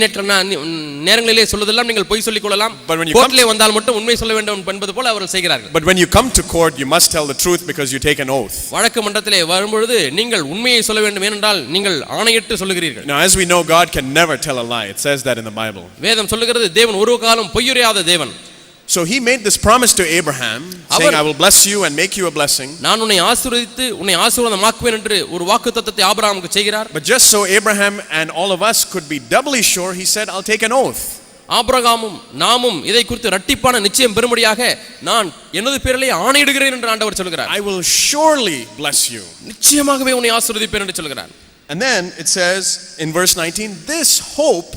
நேரங்களிலே சொல்வதெல்லாம் நீங்கள் பொய் சொல்லிக் கொள்ளலாம், கோர்ட்டிலே வந்தால் மட்டும் உண்மை சொல்ல வேண்டும் என்பது போல அவர்கள் செய்கிறார்கள். But when you come to court you must tell the truth because you take an oath. வழக்கு மன்றத்திலே வரும்பொழுது நீங்கள் உண்மையை சொல்ல வேண்டும் ஏனென்றால் நீங்கள் ஆணையிட்டு சொல்லுகிறீர்கள். Now as we know, God can never tell a lie. It says that in the Bible. வேதம் சொல்லுகிறது தேவன் ஒரு காலம் பொய்யுரையாத தேவன். So he made this promise to Abraham, saying, I will bless you and make you a blessing. நான் உன்னை ஆசீர்வதித்து உன்னை ஆசீர்வாதமாக்குவேன் என்று ஒரு வாக்குத்தத்தத்தை ஆபிரகாமுக்கு செய்கிறார். But just so Abraham and all of us could be doubly sure, he said, I'll take an oath. ஆபிரகாமும் நாமும் இதை குறித்து இரட்டிப்பான நிச்சயம் பெறும்படியாக நான் எனது பேரிலே ஆணையிடுகிறேன் என்று ஆண்டவர் சொல்கிறார். I will surely bless you. நிச்சயமாகவே உன்னை ஆசீர்வதிப்பேன் என்று சொல்கிறார். And then it says in verse 19, this hope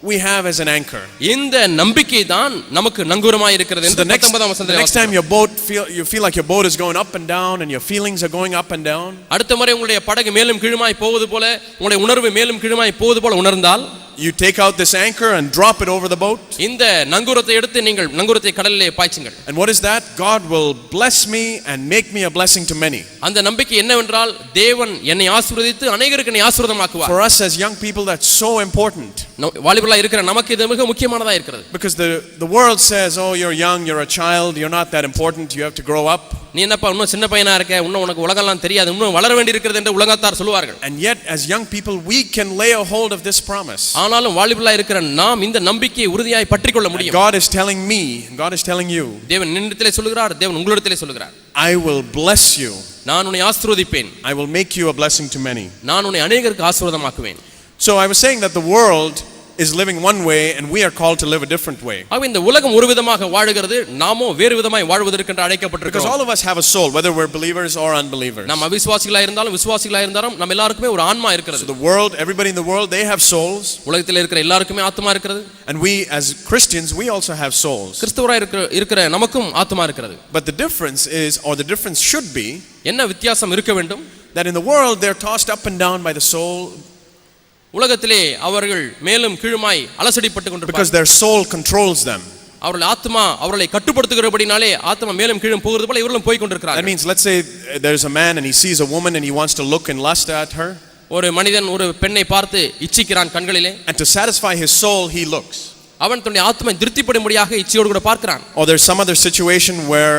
we have as an anchor. இந்த நம்பிக்கை தான் நமக்கு நங்கூரமாய் இருக்கிறது என்று 19ஆம் வசனத்திலே next time you feel like your boat is going up and down and your feelings are going up and down, அடுத்த முறை உங்களுடைய படகு மேலும் கீழுமாய் போவது போல உங்களுடைய உணர்வு மேலும் கீழுமாய் போவது போல உணர்ந்தால் you take out this anchor and drop it over the boat. இந்த நங்கூரத்தை எடுத்து நீங்கள் நங்கூரத்தை கடலிலே பாய்ச்சுங்கள். And what is that? God will bless me and make me a blessing to many. அந்த நம்பிக்கை என்னவென்றால் தேவன் என்னை ஆசீர்வதித்து அநேகருக்கு என்னை ஆசீர்வாதமாக்குவார். For us as young people that's so important. வாலிபர்களாய் இருக்கிற நமக்கு இது மிக முக்கியமானதா இருக்கிறது. Because the world says, oh, you're young, you're a child, you're not that important, you have to grow up. நீ என்னப்பா இன்னும் சின்ன பையனா இருக்க, இன்னும் உனக்கு உலகம்லாம் தெரியாது, இன்னும் வளர வேண்டி இருக்கிறது என்று உலகத்தார் சொல்வார்கள். And yet as young people we can lay a hold of this promise. ஆனாலும் வாலிபர்களாய் இருக்கிற நாம் இந்த நம்பிக்கையை உறுதியாய் பற்றிக்கொள்ள முடியும். God is telling me, God is telling you. தேவன் என்னிடத்திலே சொல்கிறார், தேவன் உங்களிடத்திலே சொல்கிறார். I will bless you. நான் உன்னை ஆசீர்வதிப்பேன். I will make you a blessing to many. நான் உன்னை அநேகருக்கு ஆசீர்வாதமாக்குவேன். So I was saying that the world is living one way and we are called to live a different way. இந்த உலகம் ஒரு விதமாக வாழுகிறது, நாமோ வேறு விதமாய் வாழ்வதற்கு என்று அழைக்கப்பட்டிருக்கிறோம். Because all of us have a soul, whether we're believers or unbelievers. நாம் அவிசுவாசிகளாய் இருந்தாலும் விசுவாசிகளாய் இருந்தாலும் நம்ம எல்லாருக்குமே ஒரு ஆன்மா இருக்கிறது. So the world, everybody in the world, they have souls. உலகத்தில் இருக்கிற எல்லாருக்குமே ஆத்மா இருக்கிறது. And we as Christians, we also have souls. கிறிஸ்தவராய் இருக்கிற நமக்கும் ஆத்மா இருக்கிறது. But the difference is, or the difference should be, என்ன வித்தியாசம் இருக்க வேண்டும்? that in the world they're tossed up and down by the soul. உலகத்திலே அவர்கள் மேலும் கீழுமாய் அலசடிப்பட்டு கொண்டிருப்பார்கள். Because their soul controls them. அவர்கள் ஆத்மா அவர்களை கட்டுப்படுத்துகிறபடினாலே ஆத்மா மேலும் கீழும் போகிறது போல இவர்களும் போய் கொண்டிருக்கிறார்கள். That means let's say there's a man and he sees a woman and he wants to look and lust at her. ஒரு மனிதன் ஒரு பெண்ணை பார்த்து இச்சிக்கிறான் கண்களிலே. And to satisfy his soul he looks. அவன் தன்னுடைய ஆத்மாவை திருப்திப்படும்படியாக இச்சையோடு கூட பார்க்கிறான். Or there's some other situation where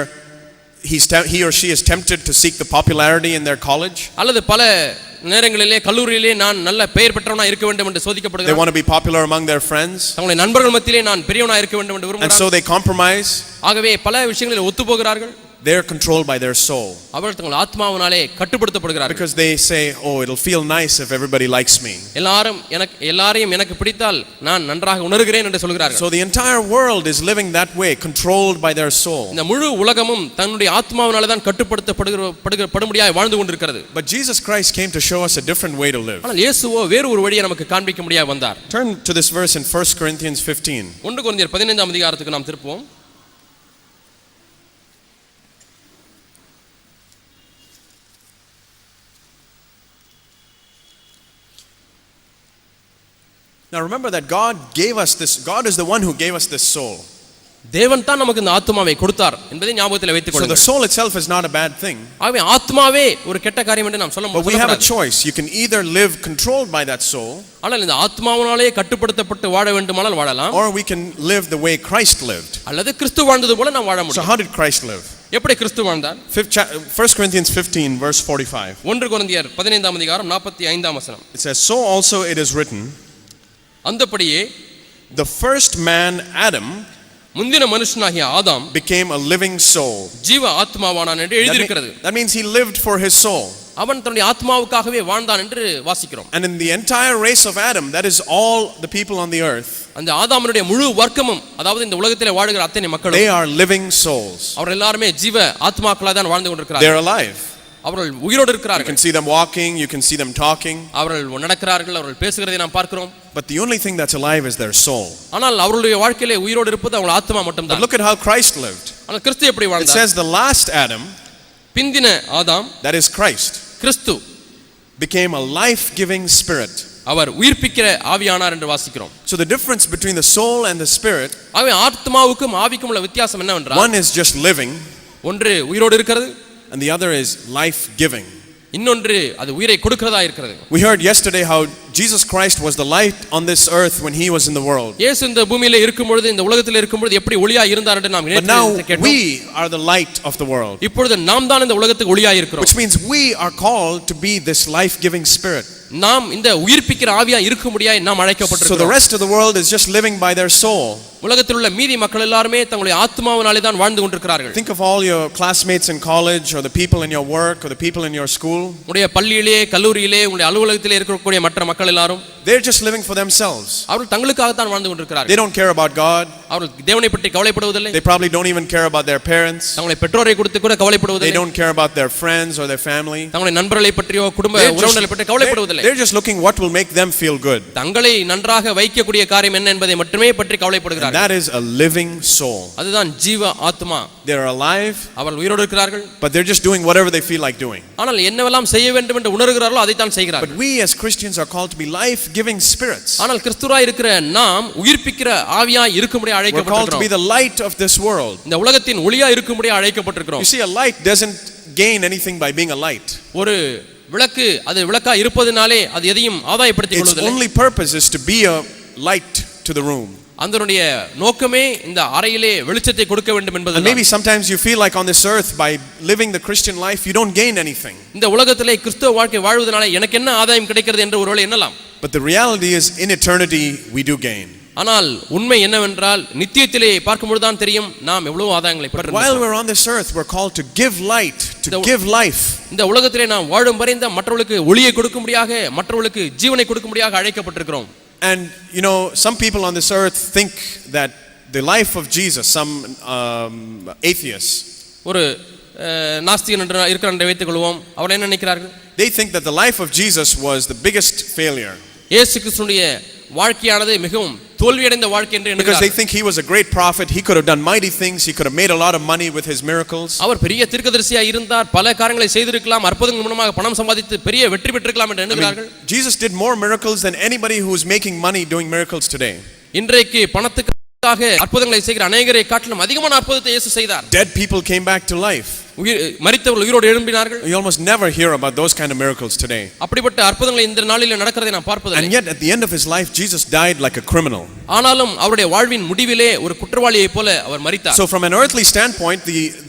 he or she is tempted to seek the popularity in their college. அல்லது பல நேரங்களிலே கல்லூரியிலே நான் நல்ல பெயர் பெற்றவனா இருக்க வேண்டும் என்று They சோதிக்கப்படுகிறார்கள். want to be popular among their friends. தங்களுடைய நண்பர்கள் மத்தியிலே நான் பெரியவனா இருக்க வேண்டும் என்று And விரும்புகிறார்கள். so they compromise. ஆகவே பல விஷயங்களில் ஒத்துப்போகிறார்கள். They're controlled by their soul. அவர்கள் தங்கள் ஆத்மாவினாலே கட்டுப்படுத்தப்படுகிறார்கள். Because they say, oh, it'll feel nice if everybody likes me. எல்லாரையும் எனக்கு பிடித்தால் நான் நன்றாக உணர்கிறேன் என்று சொல்கிறார்கள். So the entire world is living that way, controlled by their soul. இந்த முழு உலகமும் தன்னுடைய ஆத்மாவினாலே தான் கட்டுப்படுத்தப்படும்படியாக வாழ்ந்து கொண்டிருக்கிறது. But Jesus Christ came to show us a different way to live. ஆனால் இயேசுவோ வேறு ஒரு வழியை நமக்கு காண்பிக்கும்படியாக வந்தார். Turn to this verse in 1 Corinthians 15. 1 கொரிந்தியர் 15ஆம் அதிகாரத்துக்கு நாம் திருப்புவோம். Now remember that God gave us this. God is the one who gave us this soul. தேவன் தான் நமக்கு இந்த ஆத்மாவை கொடுத்தார் என்பதை ஞாபகத்தில் வைத்துக் So the கொள்ளுங்கள். soul itself is not a bad thing. ஆகவே ஆத்மாவே ஒரு கெட்ட காரியம் என்று நாம் சொல்ல But we have a முடியாது. choice. You can either live controlled by that soul, ஆனால் இந்த ஆத்மாவினாலே கட்டுப்படுத்தப்பட்டு வாழ வேண்டுமானால் வாழலாம், or we can live the way Christ lived. அல்லது கிறிஸ்து வாழ்ந்தது போல நாம் வாழ So முடியும். how did Christ live? எப்படி கிறிஸ்து வாழ்ந்தார்? 1 Corinthians 15 verse 45. 1 கொரிந்தியர் 15ஆம் அதிகாரம் 45ஆம் வசனம். It says, so also it is written, அந்தபடியே the first man Adam முந்தின மனுஷனாகிய ஆதாம் became a living soul. ஜீவ ஆத்மாவானான் என்று எழுதியிருக்கிறது. That means he lived for his soul. அவன் தன்னுடைய ஆத்மாவுக்காகவே வாழ்ந்தான் என்று வாசிக்கிறோம். And in the entire race of Adam, that is all the people on the earth, அந்த ஆதாமனுடைய முழு வர்க்கமும், அதாவது இந்த உலகத்திலே வாழுகிற அத்தனை மக்களும், they are living souls. அவர்கள் எல்லாரும் ஜீவ ஆத்மாக்களாக தான் வாழ்ந்து கொண்டிருக்கிறார்கள். They're alive. அவர்கள் உயிரோடு You இருக்கிறார்கள். can see them walking, you can see them talking. அவர்கள் நடக்கிறார்கள், அவர்கள் பேசுகிறதை நாம் பார்க்கிறோம். But the only thing that's alive is their soul. ஆனால் அவர்களுடைய வாழ்க்கையிலே உயிரோடு இருப்பது அவங்க ஆத்மா But மட்டும்தான். look at how Christ lived. ஆனால் கிறிஸ்து எப்படி It வாழ்ந்தார்? says the last Adam, பிந்தின ஆதாம், that is Christ, Kristu, became a life-giving spirit. அவர் உயிர்ப்பிக்கிற ஆவியானார் என்று வாசிக்கிறோம். So the difference between the soul and the spirit, ஆகவே ஆத்மாவுக்கும் ஆவிக்கும் உள்ள வித்தியாசம் என்னவென்றால், one is just living ஒன்று உயிரோடு இருக்கிறது, and the other is life-giving. இன்னொன்று அது உயிரை கொடுக்கிறதா இருக்கிறது. We heard yesterday how Jesus Christ was the light on this earth when he was in the world. இயேசு இந்த பூமியிலே இருக்கும் பொழுது, இந்த உலகத்திலே இருக்கும் பொழுது எப்படி ஒளியாய் இருந்தார் என்று நாம் But now கேட்டோம். we are the light of the world. இப்பொழுது நாம் தான் இந்த உலகத்துக்கு ஒளியாய் இருக்கிறோம். Which means we are called to be this life-giving spirit. நாம் இந்த உயிர்ப்பிக்கிற ஆவியா இருக்கும்படியாய் நாம் So the அழைக்கப்பட்டிருக்கிறோம். rest of the world is just living by their soul. உலகத்தில் உள்ள மீதி மக்கள் எல்லாரும் தங்களுடைய ஆத்மாவினாலே தான் வாழ்ந்து கொண்டிருக்கிறார்கள். Think of all your classmates in college, or the people in your work, or the people in your school. உங்களுடைய பள்ளியிலே, கல்லூரியிலே, உங்களுடைய அலுவலகத்திலே இருக்கக்கூடிய மற்ற மக்கள் எல்லாரும் They're just living for themselves. அவர்கள் தங்களுக்காக தான் வாழ்ந்து கொண்டிருக்கிறார்கள். They don't care about God. அவர்கள் தேவனை பற்றி கவலைப்படுவதில்லை. They probably don't even care about their parents. தங்களுடைய பெற்றோரை குறித்து கூட They கவலைப்படுவதில்லை. don't care about their friends or their family. தங்களுடைய நண்பர்களை பற்றியோ குடும்ப உறவினர்களை பற்றி கவலைப்படுவதில்லை. They're just looking what will make them feel good. தங்களை நன்றாக வைக்கக்கூடிய காரியம் என்ன என்பதை மட்டுமே பற்றி கவலைப்படுகிறார்கள். That is a living soul. அதுதான் ஜீவ ஆத்மா. They're alive, அவர்கள் உயிரோடு இருக்கிறார்கள். but they're just doing whatever they feel like doing. ஆனால் என்னவெல்லாம் செய்ய வேண்டும் என்று உணர்கிறார்களோ அதை தான் செய்கிறார்கள். But we as Christians are called to be life-giving spirits. ஆனால் கிறிஸ்துவாய் இருக்கிற நாம் உயிர்ப்பிக்கிற ஆவியாய் இருக்கும்படி We're called to be அழைக்கப்பட்டிருக்கிறோம். the light of this world. இந்த உலகத்தின் ஒளியாய் இருக்கும்படி அழைக்கப்பட்டிருக்கிறோம். You see, a light doesn't gain anything by being a light. ஒரு விளக்கு அது விளக்கா இருப்பதனாலே அது எதையும் ஆதாயப்படுத்திக் Its கொள்வதில்லை. only purpose is to be a light to the room. அதனுடைய நோக்கமே இந்த அறையிலே வெளிச்சத்தை கொடுக்க வேண்டும் And என்பதுதான். maybe sometimes you feel like on this earth by living the Christian life you don't gain anything. இந்த உலகத்திலே கிறிஸ்தவ வாழ்க்கை வாழ்வதனால எனக்கு என்ன ஆதாயம் கிடைக்கிறது என்று ஒருவேளை எண்ணலாம். But the reality is in eternity we do gain. ஆனால் உண்மை என்னவென்றால் நித்தியத்திலே பார்க்கும்போது தான் தெரியும் நாம் எவ்வளவு ஆதாயங்களை But பெற்றிருக்கிறோம். while we're on this earth we're called to give light, to give life. இந்த உலகத்திலே நாம் வாழும் வரை மற்றவர்களுக்கு ஒளியை கொடுக்கும்படியாக, மற்றவர்களுக்கு ஜீவனை கொடுக்கும்படியாக அழைக்கப்பட்டிருக்கிறோம். And you know, some people on this earth think that the life of Jesus, some atheists, ஒரு நாஸ்திகன் என்று இருக்கிற என்று வைத்துக் கொள்வோம், அவர் என்ன நினைக்கிறார்கள்? they think that the life of Jesus was the biggest failure. இயேசு கிறிஸ்துவினுடைய வாழ்க்கையானது மிகவும் தோல்வியடைந்த வாழ்க்கை என்று Because they எண்ணுகிறார்கள். think he was a great prophet, he could have done mighty things, he could have made a lot of money with his miracles. அவர் பெரிய தீர்க்கதரிசியா இருந்தார், பல காரியங்களை செய்திருக்கலாம், அற்புதங்கள் மூலமாக பணம் சம்பாதித்து பெரிய வெற்றி பெற்றிருக்கலாம் என்று எண்ணுகிறார்கள். Jesus did more miracles than anybody who is making money doing miracles today. இன்றைக்கு பணத்துக்காக அற்புதங்களை செய்கிற அநேகரை காட்டிலும் அதிகமான அற்புதத்தை இயேசு செய்தார். Dead people came back to life. மரித்தவர்கள் உயிரோடு எழும்பினார்கள். You almost never hear about those kind of miracles today. அப்படிப்பட்ட அற்புதங்கள் இந்த நாளில் நடக்கிறதை நாம் பார்ப்பதில்லை. And yet at the end of his life Jesus died like a criminal. ஆனாலும் அவருடைய வாழ்வின் முடிவிலே ஒரு குற்றவாளியைப் போல அவர் மரித்தார். So from an earthly standpoint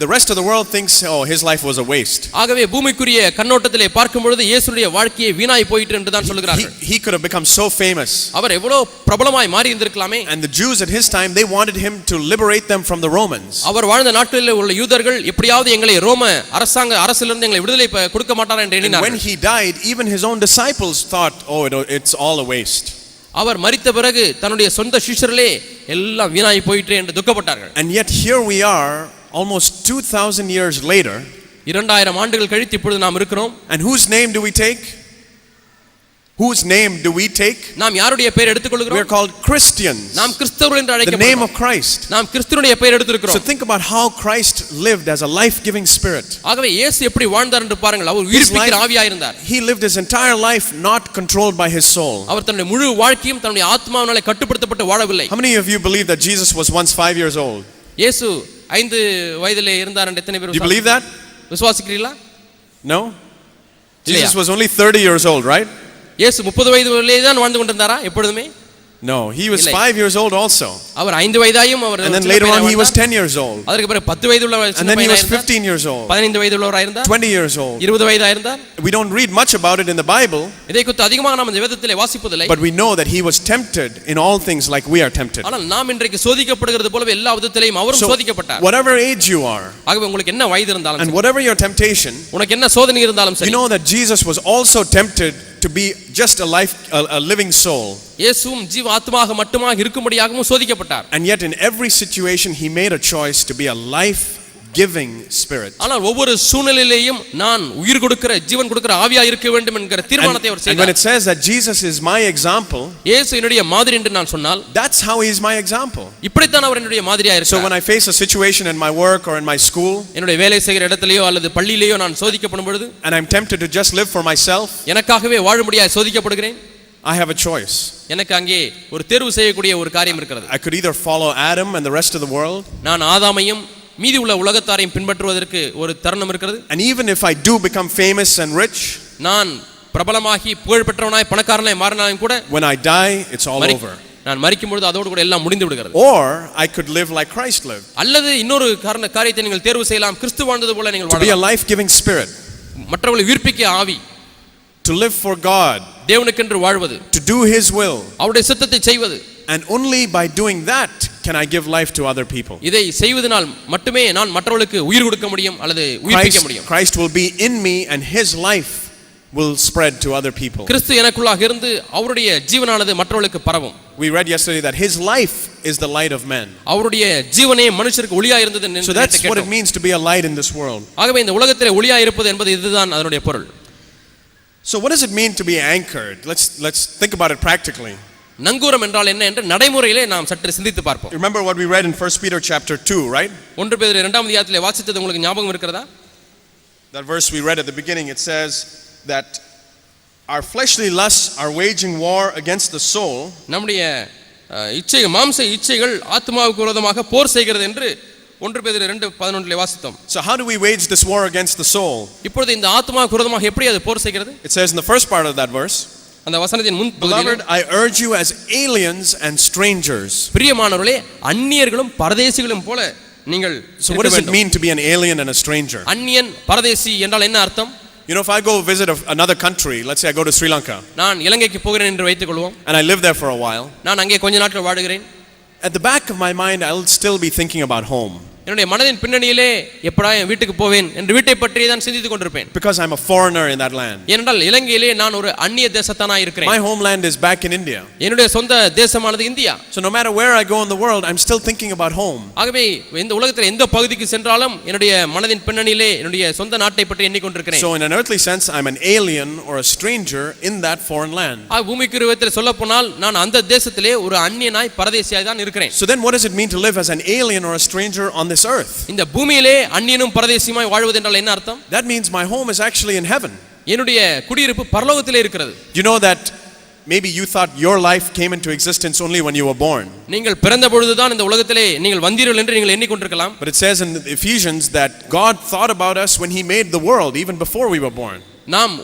the rest of the world thinks oh his life was a waste. ஆகவே பூமிக்குரிய கண்ணோட்டத்திலே பார்க்கும் பொழுது இயேசுவுடைய வாழ்க்கையே வீணாய் போயிற்று என்று தான் சொல்கிறார்கள். He could have become so famous. அவர் எவ்வளவு பிரபலமாய் மாறி இருந்திருக்கலாமே. And the Jews at his time they wanted him to liberate them from the Romans. அவர் வாழ்ந்த நாட்களில் உள்ள யூதர்கள் எப்படியாவது எங்களை ரோம அரசிலிருந்து எங்களை விடுதலை கொடுக்க மாட்டார் என்று எண்ணினார்கள். When he died even his own disciples thought oh it's all a waste. அவர் மரித்த பிறகு தன்னுடைய சொந்த சிஷ்யர்களே எல்லாம் வீணாய் போயிற்று என்று துக்கப்பட்டார்கள். And yet here we are almost 2000 years later. 2000 ஆண்டுகள் கழித்து இப்பொழுது நாம் இருக்கிறோம். And whose name do we take? Whose name do we take? நாம் யாருடைய பெயர் எடுத்துக்கொள்கிறோம்? We are called Christians. நாம் கிறிஸ்தவர்கள் என்று அழைக்கப்படுகிறோம். The name of Christ. நாம் கிறிஸ்துவினுடைய பெயர் எடுத்துக்கிறோம். So think about how Christ lived as a life-giving spirit. ஆகவே இயேசு எப்படி வாழ்ந்தார் என்று பாருங்கள். அவர் உயிர்ப்பிக்கிற ஆவியாய் இருந்தார். He lived his entire life not controlled by his soul. அவர் தன்னுடைய முழு வாழ்க்கையும் தன்னுடைய ஆத்மாவினாலே கட்டுப்படுத்தப்பட்டு வாழவில்லை. How many of you believe that Jesus was once 5 years old? இயேசு 5 வயதிலே இருந்தார் என்று எத்தனை பேர் Do you believe that? விசுவாசிக்கிறீர்களா? No. Jesus was only 30 years old, right? இயேசு 30 வயதிலே தான் வாழ்ந்து கொண்டிருந்தாரா எப்பொழுதுமே? No, he was 5 years old also. Our 5 வயதாயும் our And then later on he was 10 years old. அதற்கு பிறகு 10 வயதுள்ளவர் And then he was 15 years old. 15 வயதுள்ளவராய் இருந்தார். 20 years old. 20 வயதாய் இருந்தார். We don't read much about it in the Bible. இதை குறித்து அதிகமாக நாம் வேதத்திலே வாசிப்பதில்லை. But we know that he was tempted in all things like we are tempted. ஆனால் நாம் இன்றைக்கு சோதிக்கப்படுகிறது போலவே எல்லா விதத்திலேயும் அவரும் சோதிக்கப்பட்டார். Whatever age you are. ஆகவே உங்களுக்கு என்ன வயது இருந்தாலும் And whatever your temptation. உனக்கு என்ன சோதனை இருந்தாலும் சரி. You know that Jesus was also tempted to be just a living soul. இயேசுவும் ஜீவ ஆத்மாக மட்டுமாக இருக்கும்படியாகவும் சோதிக்கப்பட்டார். And yet in every situation he made a choice to be a life giving spirit. ஆனால் ஒவ்வொரு சூழ்நிலையிலேயும் நான் உயிர் கொடுக்கிற ஜீவன் கொடுக்கிற ஆவியா இருக்க வேண்டும் என்கிற தீர்மானத்தை அவர் செய்தார். And when it says that Jesus is my example, இயேசு என்னுடைய மாதிரி என்று நான் சொன்னால் that's how he is my example. இப்படித்தான் அவர் என்னுடைய மாதிரியா இருக்கிறார். So when I face a situation in my work or in my school, என்னுடைய வேலை செய்கிற இடத்திலேயோ அல்லது பள்ளியிலேயோ நான் சோதிக்கப்படும் பொழுது, and I'm tempted to just live for myself, எனக்காகவே வாழும்படியாக சோதிக்கப்படுகிறேன், I have a choice. எனக்கு அங்கே ஒரு தேர்வு செய்யக்கூடிய ஒரு காரியம் இருக்கிறது. I could either follow Adam and the rest of the world, நான் ஆதாமையும் மீதி உள்ள உலகத்தாரையும் பின்பற்றுவதற்கு ஒரு தருணம் இருக்கிறது. And even if I do become famous and rich, நான் பிரபலமாகி புகழ் பெற்றவனாய் பணக்காரனாய் மாறினாலும் கூட, when I die it's all over. நான் மரிக்கும் பொழுது அதோடு கூட எல்லாம் முடிந்து விடுகிறது. Or I could live like Christ lived. அல்லது இன்னொரு காரியத்தை நீங்கள் தேர்வு செய்யலாம். கிறிஸ்து வாழ்ந்தது போல நீங்கள் வாழலாம். To be a life giving spirit, மற்றவர்களை உயிர்ப்பிக்க ஆவி, to live for God, தேவனுக்கென்று வாழ்வது, to do his will, அவருடைய சித்தத்தை செய்வது. And only by doing that can I give life to other people. இதை செய்வதனால் மட்டுமே நான் மற்றவர்களுக்கு உயிர் கொடுக்க முடியும் அல்லது உயிர்ப்பிக்க முடியும். Christ will be in me and his life will spread to other people. கிறிஸ்து எனக்குள்ளாக இருந்து அவருடைய ஜீவனானது மற்றவர்களுக்கு பரவும். We read yesterday that his life is the light of men. அவருடைய ஜீவனே மனுஷருக்கு ஒளியா இருந்தது என்று. So that's what it means to be a light in this world. ஆகவே இந்த உலகத்திலே ஒளியா இருப்பது என்பது இதுதான் அதனுடைய பொருள். So what does it mean to be anchored? Let's think about it practically. நங்கூரம் என்றால் என்ன என்று நடைமுறையிலே நாம் சற்று சிந்தித்து பார்ப்போம். Remember what we read in 1 Peter chapter 2, right? 1 பேதுரு 2ஆம் அதிகாரத்திலே வாசித்தது உங்களுக்கு ஞாபகம் இருக்கிறதா? That verse we read at the beginning, it says that our fleshly lusts are waging war against the soul. நம்முடைய மாம்ச இச்சைகள் ஆத்மாவுக்கு விரோதமாக போர் செய்கிறது என்று 1 பேதுரு 2:11 வாசித்தோம். So how do we wage this war against the soul? இப்பொழுது இந்த ஆத்மாவுக்கு விரோதமாக எப்படி அது போர் செய்கிறது? It says in the first part of that verse, அந்த வசனத்தின் முன் Beloved, I urge you as aliens and strangers. பிரியமானவர்களே, அந்நியர்களும் பரதேசிகளும் போல நீங்கள். So what does it mean to be an alien and a stranger? அந்நியன் பரதேசி என்றால் என்ன அர்த்தம்? You know, if I go visit another country, let's say I go to Sri Lanka. நான் இலங்கைக்கு போகிறேன் என்று வைத்துக் கொள்வோம். And I live there for a while. நான் அங்கே கொஞ்ச நாட்கள் வாழுகிறேன். At the back of my mind I'll still be thinking about home. என்னுடைய மனதின் பின்னணியிலே எப்படா என் வீட்டுக்கு போவேன் என்று வீட்டை பற்றி தான் சிந்தித்துக் கொண்டிருப்பேன். Because I'm a foreigner in that land. ஏனென்றால் இலங்கையிலே நான் ஒரு அந்நிய தேசத்தானாய் இருக்கிறேன். My homeland is back in India. என்னுடைய சொந்த தேசமானது India. So no matter where I go in the world, I'm still thinking about home. ஆகவே இந்த உலகத்தில் எந்த பகுதிக்கு சென்றாலும் என்னுடைய மனதின் பின்னணியிலே என்னுடைய சொந்த நாட்டை பற்றி எண்ணிக்கொண்டிருக்கிறேன். So in an earthly sense, I'm an alien or a stranger in that foreign land. பூமிக்கு விதத்தில் சொல்லப்போனால் நான் அந்த தேசத்திலே ஒரு அந்நியனாய் பரதேசியாய் தான் இருக்கிறேன். So then what does it mean to live as an alien or a stranger on this earth? இந்த பூமியிலே அந்நியனும் பரதேசியுமாய் வாழ்வது என்றால் என்ன அர்த்தம்? That means my home is actually in heaven. என்னுடைய குடியிருப்பு பரலோகத்திலே இருக்கிறது. You know that maybe you thought your life came into existence only when you were born. நீங்கள் பிறந்த பொழுது தான் இந்த உலகத்திலே நீங்கள் வந்தீர்கள் என்று நீங்கள் எண்ணிக்கொண்டிருக்கலாம். But it says in Ephesians that God thought about us when he made the world, even before we were born. நாம்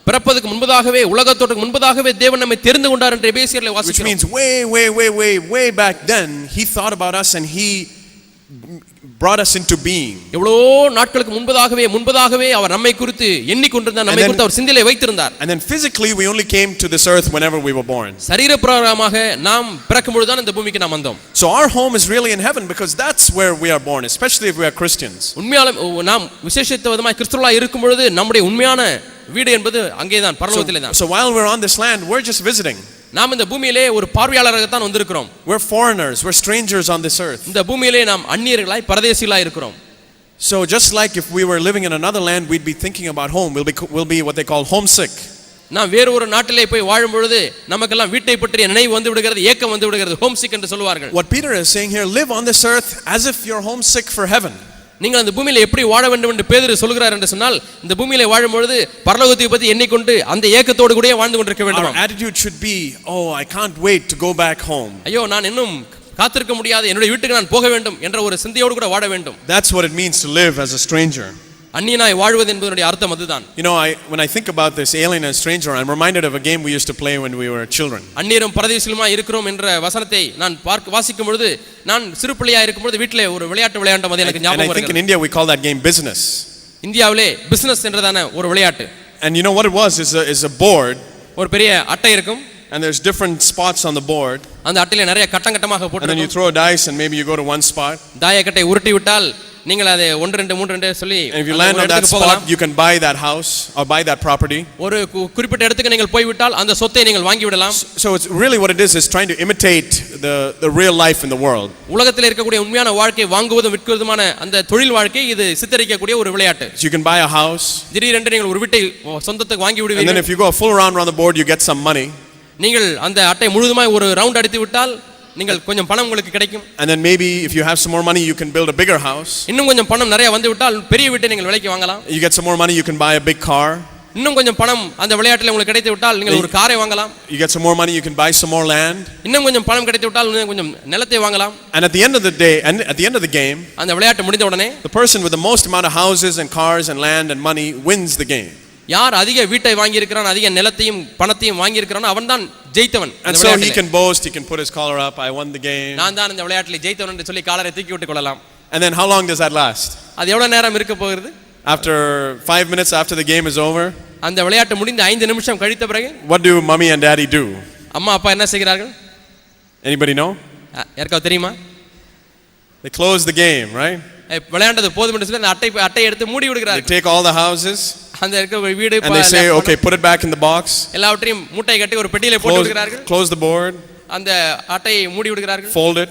பிறப்பதற்கு முன்பதாகவே உலகத்தோற்றுக்கு முன்பதாகவே தேவன் நம்மை தெரிந்து கொண்டார் என்று எபேசியரிலே வாசிக்கிறோம். Which means way back then he thought about us and he brought us into being. எவ்வளோ நாட்களுக்கு முன்பதாகவே அவர் நம்மை குறித்து எண்ணிக்கொண்டிருந்தார், நம்மை குறித்து அவர் சிந்தையிலே வைத்திருந்தார். And then physically we only came to this earth whenever we were born. சரீரப்பிரகாரமாக நாம் பிறக்கும் பொழுது தான் இந்த பூமிக்கு நாம் வந்தோம். So our home is really in heaven because that's where we are born, especially if we are Christians. உண்மையாலே நாம் விசேஷித்த விதமாய் கிறிஸ்தவர்களாய் இருக்கும் பொழுது நம்முடைய உண்மையான வீடு என்பது அங்கேதான், பரலோகத்திலே தான். So while we're on this land, we're just visiting. நாம் இந்த பூமியிலே ஒரு பார்வையாளராக தான் வந்திருக்கிறோம். We're foreigners, we're strangers on this earth. இந்த பூமியிலே நாம் அந்நியர்களாய் பரதேசிகளாய் இருக்கிறோம். So just like if we were living in another land, we'd be thinking about home. We'll be what they call homesick. நாம் வேறு ஒரு நாட்டிலே போய் வாழும் பொழுது நமக்கெல்லாம் வீட்டை பற்றிய நினைவு வந்து விடுகிறது, ஏக்கம் வந்து விடுகிறது, ஹோம்சிக் என்று சொல்வார்கள். What Peter is saying here, live on this earth as if you're homesick for heaven. நீங்கள் அந்த பூமியிலே எப்படி வாழ வேண்டும் என்று பேதுரு சொல்கிறார் என்று சொன்னால், இந்த பூமியிலே வாழும் பொழுது பரலோகத்தை பற்றி எண்ணிக்கொண்டு அந்த ஏக்கத்தோடு கூட வாழ்ந்து கொண்டிருக்க வேண்டும். Our attitude should be, oh, I can't wait to go back home. ஐயோ, நான் இன்னும் காத்திருக்க முடியாது, என்னுடைய வீட்டுக்கு நான் போக வேண்டும் என்ற ஒரு சிந்தையோடு கூட வாழ வேண்டும். That's what it means to live as a stranger. அந்நியனாய் வாழ்வது என்பதனுடைய அர்த்தம் அதுதான். You know, when I think about this alien and stranger, I'm reminded of a game we used to play when we were children. அந்நியரும் பரதேசிகளுமாய் இருக்கிறோம் என்ற வசனத்தை நான் வாசிக்கும் பொழுது, நான் சிறு பிள்ளையா இருக்கும் பொழுது வீட்டிலே ஒரு விளையாட்டு விளையாண்டது எனக்கு ஞாபகம் வருகிறது. And I think in India we call that game business. இந்தியாவிலே பிசினஸ் என்றதான ஒரு விளையாட்டு. And you know what it was is a board. ஒரு பெரிய அட்டை இருக்கும். And there's different spots on the board. அந்த அட்டையில நிறைய கட்டங்கட்டமாக போட்டு, and then you throw a dice and maybe you go to one spot. தாயக்கட்டை உருட்டி விட்டால் நீங்கள் அதை 1 2 3 2 சொல்லி, and if you land on that spot you can buy that house or buy that property. ஒரு குறிப்பிட்ட இடத்துக்கு நீங்கள் போய் விட்டால் அந்த சொத்தை நீங்கள் வாங்கி விடலாம். So it's really what it is trying to imitate the real life in the world. உலகத்தில் இருக்கக்கூடிய உண்மையான வாழ்க்கை வாங்குவதும் விற்கிறதுமான அந்த தொழில் வாழ்க்கை இது சித்தரிக்கக்கூடிய ஒரு விளையாட்டு. So you can buy a house. திடீரென்று நீங்கள் ஒரு வீட்டை சொந்தத்துக்கு வாங்கி விடுவீர்கள். and then if you go a full round around the board you get some money. நீங்கள் அந்த அட்டை முழுதுமாய் ஒரு ரவுண்ட் அடித்து விட்டால் நீங்கள் கொஞ்சம் பணம் உங்களுக்கு கிடைக்கும். and then maybe if you have some more money you can build a bigger house. இன்னும் கொஞ்சம் பணம் நிறைய வந்து விட்டால் பெரிய வீட்டை நீங்கள் விலைக்கு வாங்கலாம். you get some more money you can buy a big car. இன்னும் கொஞ்சம் பணம் அந்த விளையாட்டில் உங்களுக்கு கிடைத்து விட்டால் நீங்கள் ஒரு காரை வாங்கலாம். you get some more money you can buy some more land. இன்னும் கொஞ்சம் பணம் கிடைத்து விட்டால் இன்னும் கொஞ்சம் நிலத்தை வாங்கலாம். and at the end of the day and at the end of the game, அந்த விளையாட்டு முடிந்த உடனே the person with the most amount of houses and cars and land and money wins the game. யார் அதிக வீட்டை வாங்கி இருக்கிறான், அதிக நிலத்தையும் பணத்தையும் வாங்கி இருக்கிறானோ அவன்தான் ஜெயித்தவன். and so he can boast, he can put his collar up, I won the game. நான் தான் இந்த விளையாட்டில் ஜெயித்தவன் என்று சொல்லி காலரை தூக்கி விட்டுக் கொள்ளலாம். and then how long does that last? அது எவ்வளவு நேரம் இருக்க போகிறது? after 5 minutes after the game is over, அந்த விளையாட்டு முடிந்து 5 நிமிஷம் கழித்த பிறகு what do mommy and daddy do? அம்மா அப்பா என்ன செய்கிறார்கள்? anybody know? யாருக்காவது தெரியுமா? they close the game, right? விளையாண்டது போதும் என்று சொல்லி அந்த அட்டை எடுத்து மூடி விடுகிறார்கள். they take all the houses அந்த இருக்க வீடு and they say okay put it back in the box. எல்லாவற்றையும் மூட்டை கட்டி ஒரு பெட்டியிலே போட்டு விடுகிறார்கள். close the board. அந்த அட்டையை மூடி விடுகிறார்கள். fold it.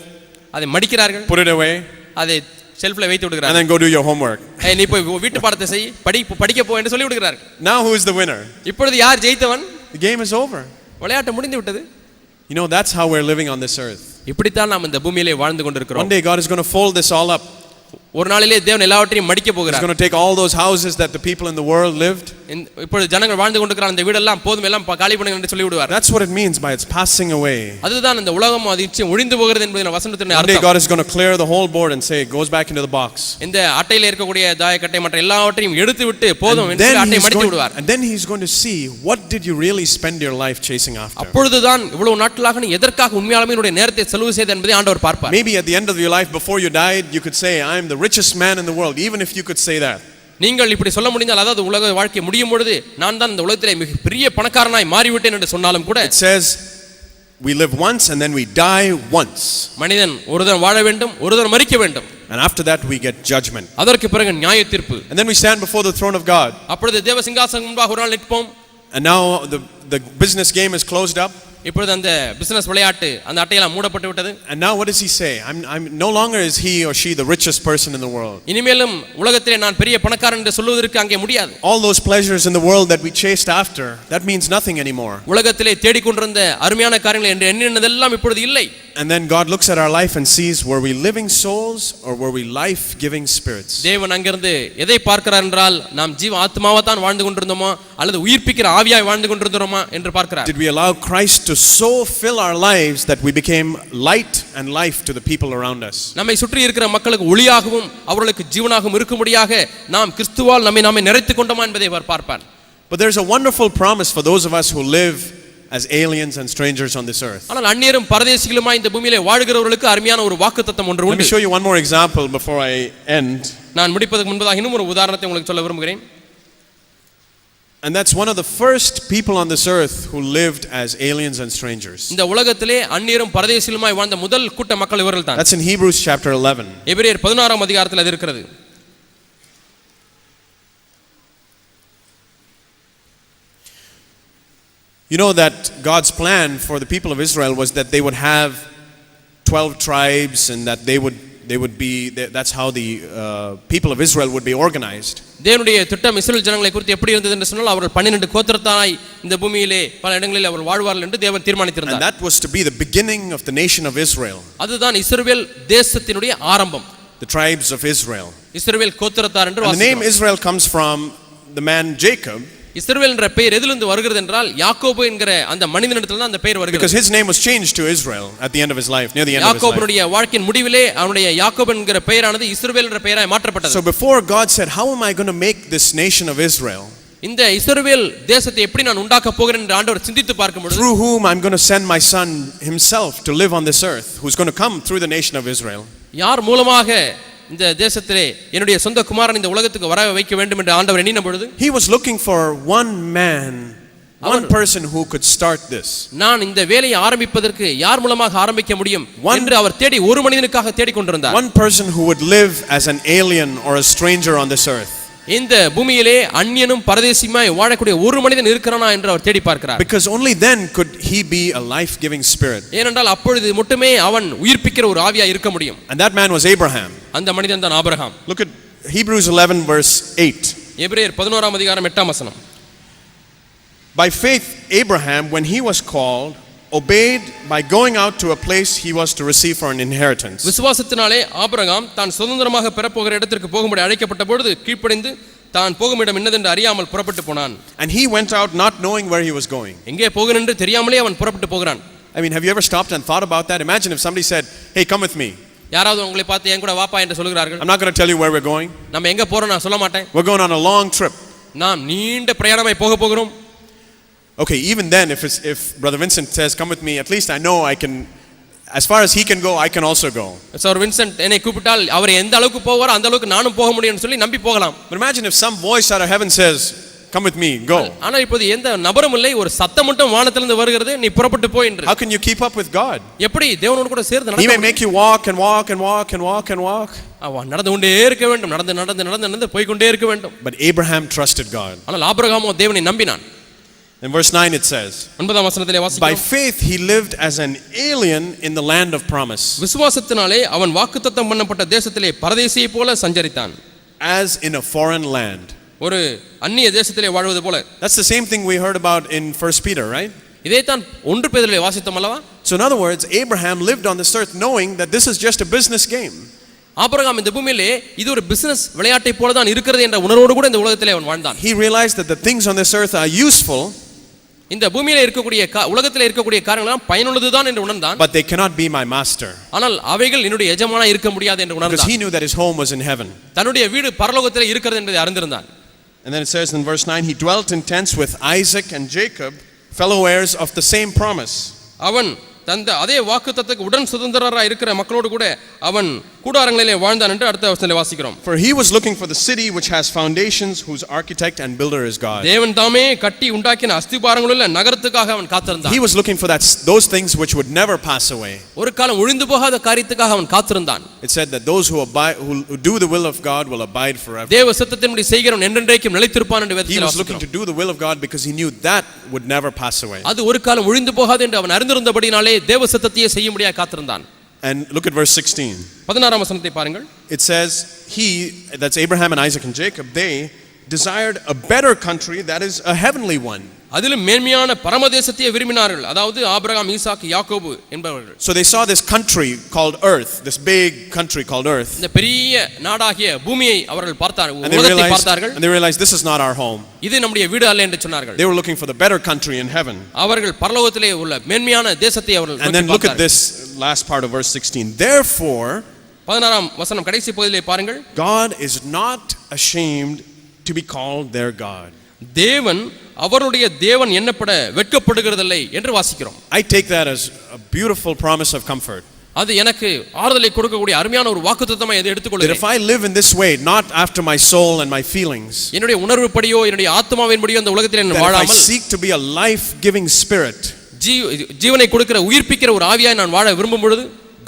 அதை மடிக்கிறார்கள். put it away. அதை ஷெல்ஃப்ல வைத்து விடுகிறார்கள். and then go do your homework. நீ போய் வீட்டு பாடத்தை செய், படிக்க போ என்று சொல்லி விடுகிறார்கள். now who is the winner? இப்பொழுது யார் ஜெயித்தவன்? the game is over. விளையாட்டு முடிந்து விட்டது. you know that's how we're living on this earth. இப்படித்தான் நாம் இந்த பூமியிலே வாழ்ந்து கொண்டிருக்கிறோம். one day God is going to fold this all up. ஒரு நாளிலே தேவன் எல்லாவற்றையும் மடிக்க போகிறார். He's going to take all those houses that the people in the world lived. இப்பொழுது ஜனங்கள் வாழ்ந்து கொண்டிருக்கிற அந்த வீடெல்லாம் போதும் எல்லாம் காலி பண்ணுங்க என்று சொல்லி விடுவார். that's what it means by it's passing away. அதுதான் இந்த உலகம் அதிர்ச்சி ஒழிந்து போகிறது என்பதின் வசனத்தின் அர்த்தம். one day God is going to clear the whole board and say it goes back into the box. இந்த அட்டையில இருக்கக்கூடிய தாயக்கட்டை மற்ற எல்லாவற்றையும் எடுத்து விட்டு போதும் என்று அட்டையை மடித்து விடுவார். and then he's going to see what did you really spend your life chasing after. அப்பொழுதுதான் இவ்வளவு நாட்களாக நீ எதற்காக உண்மையாலுமே உன்னுடைய நேரத்தை செலவு செய்த என்பதை ஆண்டவர் பார்ப்பார். maybe at the end of your life before you died you could say I am the richest man in the world, even if you could say that. நீங்கள் இப்படி சொல்ல முடிந்தால், அதாவது உலக வாழ்க்கை முடியும் பொழுது நான் தான் இந்த உலகத்திலே மிக பெரிய பணக்காரனாய் மாறிவிட்டேன் என்று சொன்னாலும் கூட, it says we live once and then we die once. மனிதன் ஒருதன் வாழ வேண்டும், ஒருதன் மரிக்க வேண்டும். and after that we get judgment. அதற்கு பிறகு நியாய தீர்ப்பு. and then we stand before the throne of God. அப்பொழுது தேவ சிங்காசனம் முன்பாக ஒரு நாள் நிற்போம். and now the business game is closed up. இப்பொழுது அந்த பிசினஸ் விளையாட்டு அந்த அட்டையெல்லாம் மூடப்பட்டு விட்டது. and now what does he say? I'm no longer is he or she the richest person in the world. இனிமேலும் உலகத்திலே நான் பெரிய பணக்காரன் என்று சொல்வதற்கு அங்கே முடியாது. all those pleasures in the world that we chased after, that means nothing anymore. உலகத்திலே தேடிக்கொண்டிருந்த அருமையான காரியங்கள் என்று எண்ணினதெல்லாம் இப்பொழுது இல்லை. And then God looks at our life and sees, were we living souls or were we life-giving spirits? தேவன் அங்கிருந்து எதை பார்க்கிறார் என்றால் நாம் ஜீவ ஆத்மாவா தான் வாழ்ந்து கொண்டிருந்தோமா அல்லது உயிர்ப்பிக்கிற ஆவியாய் வாழ்ந்து கொண்டிருந்தோமா என்று பார்க்கிறார். Did we allow Christ to so fill our lives that we became light and life to the people around us? நம்மை சுற்றி இருக்கிற மக்களுக்கு ஒளியாகவும் அவர்களுக்கு ஜீவனாகவும் இருக்கும்படியாக நாம் கிறிஸ்துவால் நம்மை நிறைத்துக் கொண்டோமா என்பதை அவர் பார்ப்பார். But there's a wonderful promise for those of us who live as aliens and strangers on this earth. ஆனால் அந்நியரும் பரதேசிகளுமாய் இந்த பூமியிலே வாழ்கிறவர்களுக்கு அருமையான ஒரு வாக்குத்தத்தம் ஒன்று உண்டு. Let me show you one more example before I end. நான் முடிப்பதற்கு முன்பதாக இன்னும் ஒரு உதாரணத்தை உங்களுக்கு சொல்ல விரும்புகிறேன். And that's one of the first people on this earth who lived as aliens and strangers. இந்த உலகத்திலே அந்நியரும் பரதேசிகளுமாய் வாழ்ந்த முதல் கூட்ட மக்கள் இவர்கள்தான். That's in Hebrews chapter 11. எபிரேயர் 11ஆம் அதிகாரத்தில் அது இருக்கிறது. You know that God's plan for the people of Israel was that they would have 12 tribes and that they would be, that's how the people of Israel would be organized. தேவனுடைய திட்டம் இஸ்ரவேல் ஜனங்களை குறித்து எப்படி இருந்தது என்று சொன்னால் அவர்கள் 12 கோத்திரத்தாய் இந்த பூமியிலே பல இடங்களில் அவர்கள் வாழ்வார்கள் என்று தேவன் தீர்மானித்திருந்தார். And that was to be the beginning of the nation of Israel. அதுதான் இஸ்ரவேல் தேசத்தினுடைய ஆரம்பம். The tribes of Israel. இஸ்ரவேல் கோத்திரத்தார் என்று வாசிக்கிறோம். The name Israel comes from the man Jacob. இஸ்ரவேல் என்ற பெயர் எதிலிருந்து வருகிறது என்றால் யாக்கோபு என்கிற அந்த மனிதனிடத்தில் தான் அந்த பெயர் வருகிறது. Because his name was changed to Israel at the end of his life, near the end of his life. யாக்கோபுடைய வாழ்க்கையின் முடிவிலே அவனுடைய யாக்கோபு என்கிற பெயரானது இஸ்ரவேல் என்ற பெயராய் மாற்றப்பட்டது. So before God said, how am I going to make this nation of Israel? இந்த இஸ்ரவேல் தேசத்தை எப்படி நான் உண்டாக்க போகிறேன் என்று ஆண்டவர் சிந்தித்து பார்க்கும்போது through whom I'm going to send my son himself to live on this earth, who's going to come through the nation of Israel. யார் மூலமாக இந்த தேசத்திலே என்னுடைய சொந்த குமாரன் இந்த உலகத்துக்கு வர வைக்க வேண்டும் என்று ஆண்டவர் எண்ணின பொழுது he was looking for one man, one person who could start this. நான் இந்த வேலையை ஆரம்பிப்பதற்கு யார் மூலமாக ஆரம்பிக்க முடியும் என்று அவர் தேடி ஒரு மனிதனுக்காக தேடிக் கொண்டிருந்தார். One person who would live as an alien or a stranger on this earth. இந்த பூமியிலே அந்நியனும் பரதேசியுமாய் வாழக்கூடிய ஒரு மனிதன் இருக்கிறானா என்று அவர் தேடி பார்க்கிறார். Because only then could he be a life-giving spirit. ஏனென்றால் அப்பொழுது மட்டுமே அவன் உயிர்ப்பிக்கிற ஒரு ஆவியாய் இருக்க முடியும். And that man was Abraham. அந்த மனிதன் தான் Abraham. Look at Hebrews 11 verse 8. எபிரேயர் 11ஆம் அதிகாரம் 8ஆம் வசனம். By faith Abraham, when he was called, obeyed by going out to a place he was to receive for an inheritance. விசுவாசத்தினாலே Abraham தான் சுதந்திரமாக பெறப்போகிற இடத்திற்கு போகும்படி அழைக்கப்பட்ட பொழுது கீழ்ப்படிந்து தான் போகும் இடம் என்னதென்று அறியாமல் புறப்பட்டு போனான். And he went out not knowing where he was going. எங்கே போகிறேன் என்று தெரியாமலே அவன் புறப்பட்டு போகிறான். I mean, have you ever stopped and thought about that? Imagine if somebody said, "Hey, come with me." யாராவது உங்களை பார்த்து என் கூட வாப்பா என்று சொல்கிறார்கள். I'm not going to tell you where we're going. நம்ம எங்க போறோம் நான் சொல்ல மாட்டேன். We're going on a long trip. நாம் நீண்ட பிரயாணமாய் போக போகிறோம். Okay, even then if Brother Vincent says come with me, at least I know I can, as far as he can go, I can also go. Sir Vincent என்னை கூப்பிட்டால் அவர் எந்த அளவுக்கு போவாரோ அந்த அளவுக்கு நானும் போக முடியும்னு சொல்லி நம்பி போகலாம். But imagine if some voice out of heaven says, come with me, go. ஆனா இப்போது எந்த நபரும் இல்லை, ஒரு சத்தம் மட்டும் வானத்திலிருந்து வருகிறது, நீ புறப்பட்டு போ என்று. How can you keep up with God? எப்படி தேவனோடு கூட சேர்ந்து நடக்க? He may make you walk and walk and walk and walk and walk. நடந்து கொண்டே இருக்க வேண்டும், நடந்து போய் கொண்டே இருக்க வேண்டும். But Abraham trusted God. ஆனால் ஆபிரகாமோ தேவனை நம்பினான். In verse 9 it says, by faith he lived as an alien in the land of promise. விசுவாசத்தினாலே அவன் வாக்குத்தத்தம் பண்ணப்பட்ட தேசத்திலே பரதேசியை போல சஞ்சரித்தான். As in a foreign land. ஒரு அந்நிய தேசத்திலே வாழ்வது போல. That's the same thing we heard about in 1 Peter, right? இதைத்தான் 1 பேதுருவிலே வாசித்தோம் அல்லவா? So in other words, Abraham lived on this earth knowing that this is just a business game. Abraham இந்த பூமியிலே இது ஒரு பிசினஸ் விளையாட்டை போல தான் இருக்கிறது என்ற உணர்வோடு கூட இந்த உலகத்திலே அவன் வாழ்ந்தான். He realized that the things on this earth are useful. இந்த பூமியிலே இருக்கக்கூடிய உலகத்திலே இருக்கக்கூடிய காரியங்கள் எல்லாம் பயனுள்ளதுதான் என்று உணர்ந்தான். But they cannot be my master. ஆனால் அவைகள் என்னுடைய எஜமானாய் இருக்க முடியாது என்று உணர்ந்தான். Because he knew that his home was in heaven. தன்னுடைய வீடு பரலோகத்திலே இருக்கிறது என்பதை அறிந்திருந்தான். And then it says in verse 9, he dwelt in tents with Isaac and Jacob, fellow heirs of the same promise. அவன் தந்த அதே வாக்குத்தத்தத்துக்கு உடன் சுதந்திரராய் இருக்கிற மக்களோடு கூட அவன் கூடாரங்களிலே வாழ்ந்தான் என்று அடுத்த வசனத்திலே வாசிக்கிறோம். For he was looking for the city which has foundations, whose architect and builder is God. தேவன் தாமே கட்டி உண்டாக்கின அஸ்திபாரங்களுள்ள நகரத்துக்காக அவன் காத்திருந்தான். He was looking for those things which would never pass away. ஒரு காலம் ஒழிந்து போகாத காரியத்துக்காக அவன் காத்திருந்தான். It said that those who do the will of God will abide forever. தேவ சித்தத்தின்படி செய்கிறவன் என்றென்றைக்கும் நிலைத்திருப்பான் என்று வேதத்தில் வாசிக்கிறோம். He was வாசிக்கிறோம். looking to do the will of God because he knew that would never pass away. அது ஒரு காலம் ஒழிந்து போகாது என்று அவன் அறிந்திருந்தபடினாலே தேவ சித்தத்தையே செய்யும்படியாக காத்திருந்தான். And look at verse 16. 16ஆம் வசனத்தை பாருங்கள். It says, that's Abraham and Isaac and Jacob, they desired a better country, that is a heavenly one. அதிலும் மேன்மையான பரமதேசத்தை விரும்பினார்கள். அதாவது ஆபிரகாம், ஈசாக்கு, யாக்கோபு என்பவர்கள். So they saw this country called earth, this big country called earth. இந்த பெரிய நாடாகிய பூமியை அவர்கள் பார்த்தார்கள், உலகத்தை பார்த்தார்கள். And they realized this is not our home. இது நம்முடைய வீடு அல்ல என்று சொன்னார்கள். They were looking for the better country in heaven. அவர்கள் பரலோகத்திலே உள்ள மேன்மையான தேசத்தை அவர்கள் And then look at this last part of verse 16. Therefore 16ஆம் வசனம் கடைசி பகுதியிலே பாருங்கள். God is not ashamed to be called their God. தேவன் அவருடைய தேவன் என்னப்பட வெட்கப்படுகிறதில்லை என்று வாசிக்கிறோம். I take that as a beautiful promise of comfort. அது எனக்கு ஆறுதலை கொடுக்கக்கூடிய அருமையான ஒரு வாக்குத்தத்தமாக இதை எடுத்துக்கொள்கிறேன். That if I live in this way, not after my soul and my feelings, என்னுடைய உணர்வுப்படியோ என்னுடைய ஆத்மாவின்படியோ இந்த உலகத்தில் நான் வாழாமல், I seek to be a life-giving spirit, ஜீவனை கொடுக்கிற உயிர்ப்பிக்கிற ஒரு ஆவியாய் நான் வாழ விரும்பும் பொழுது,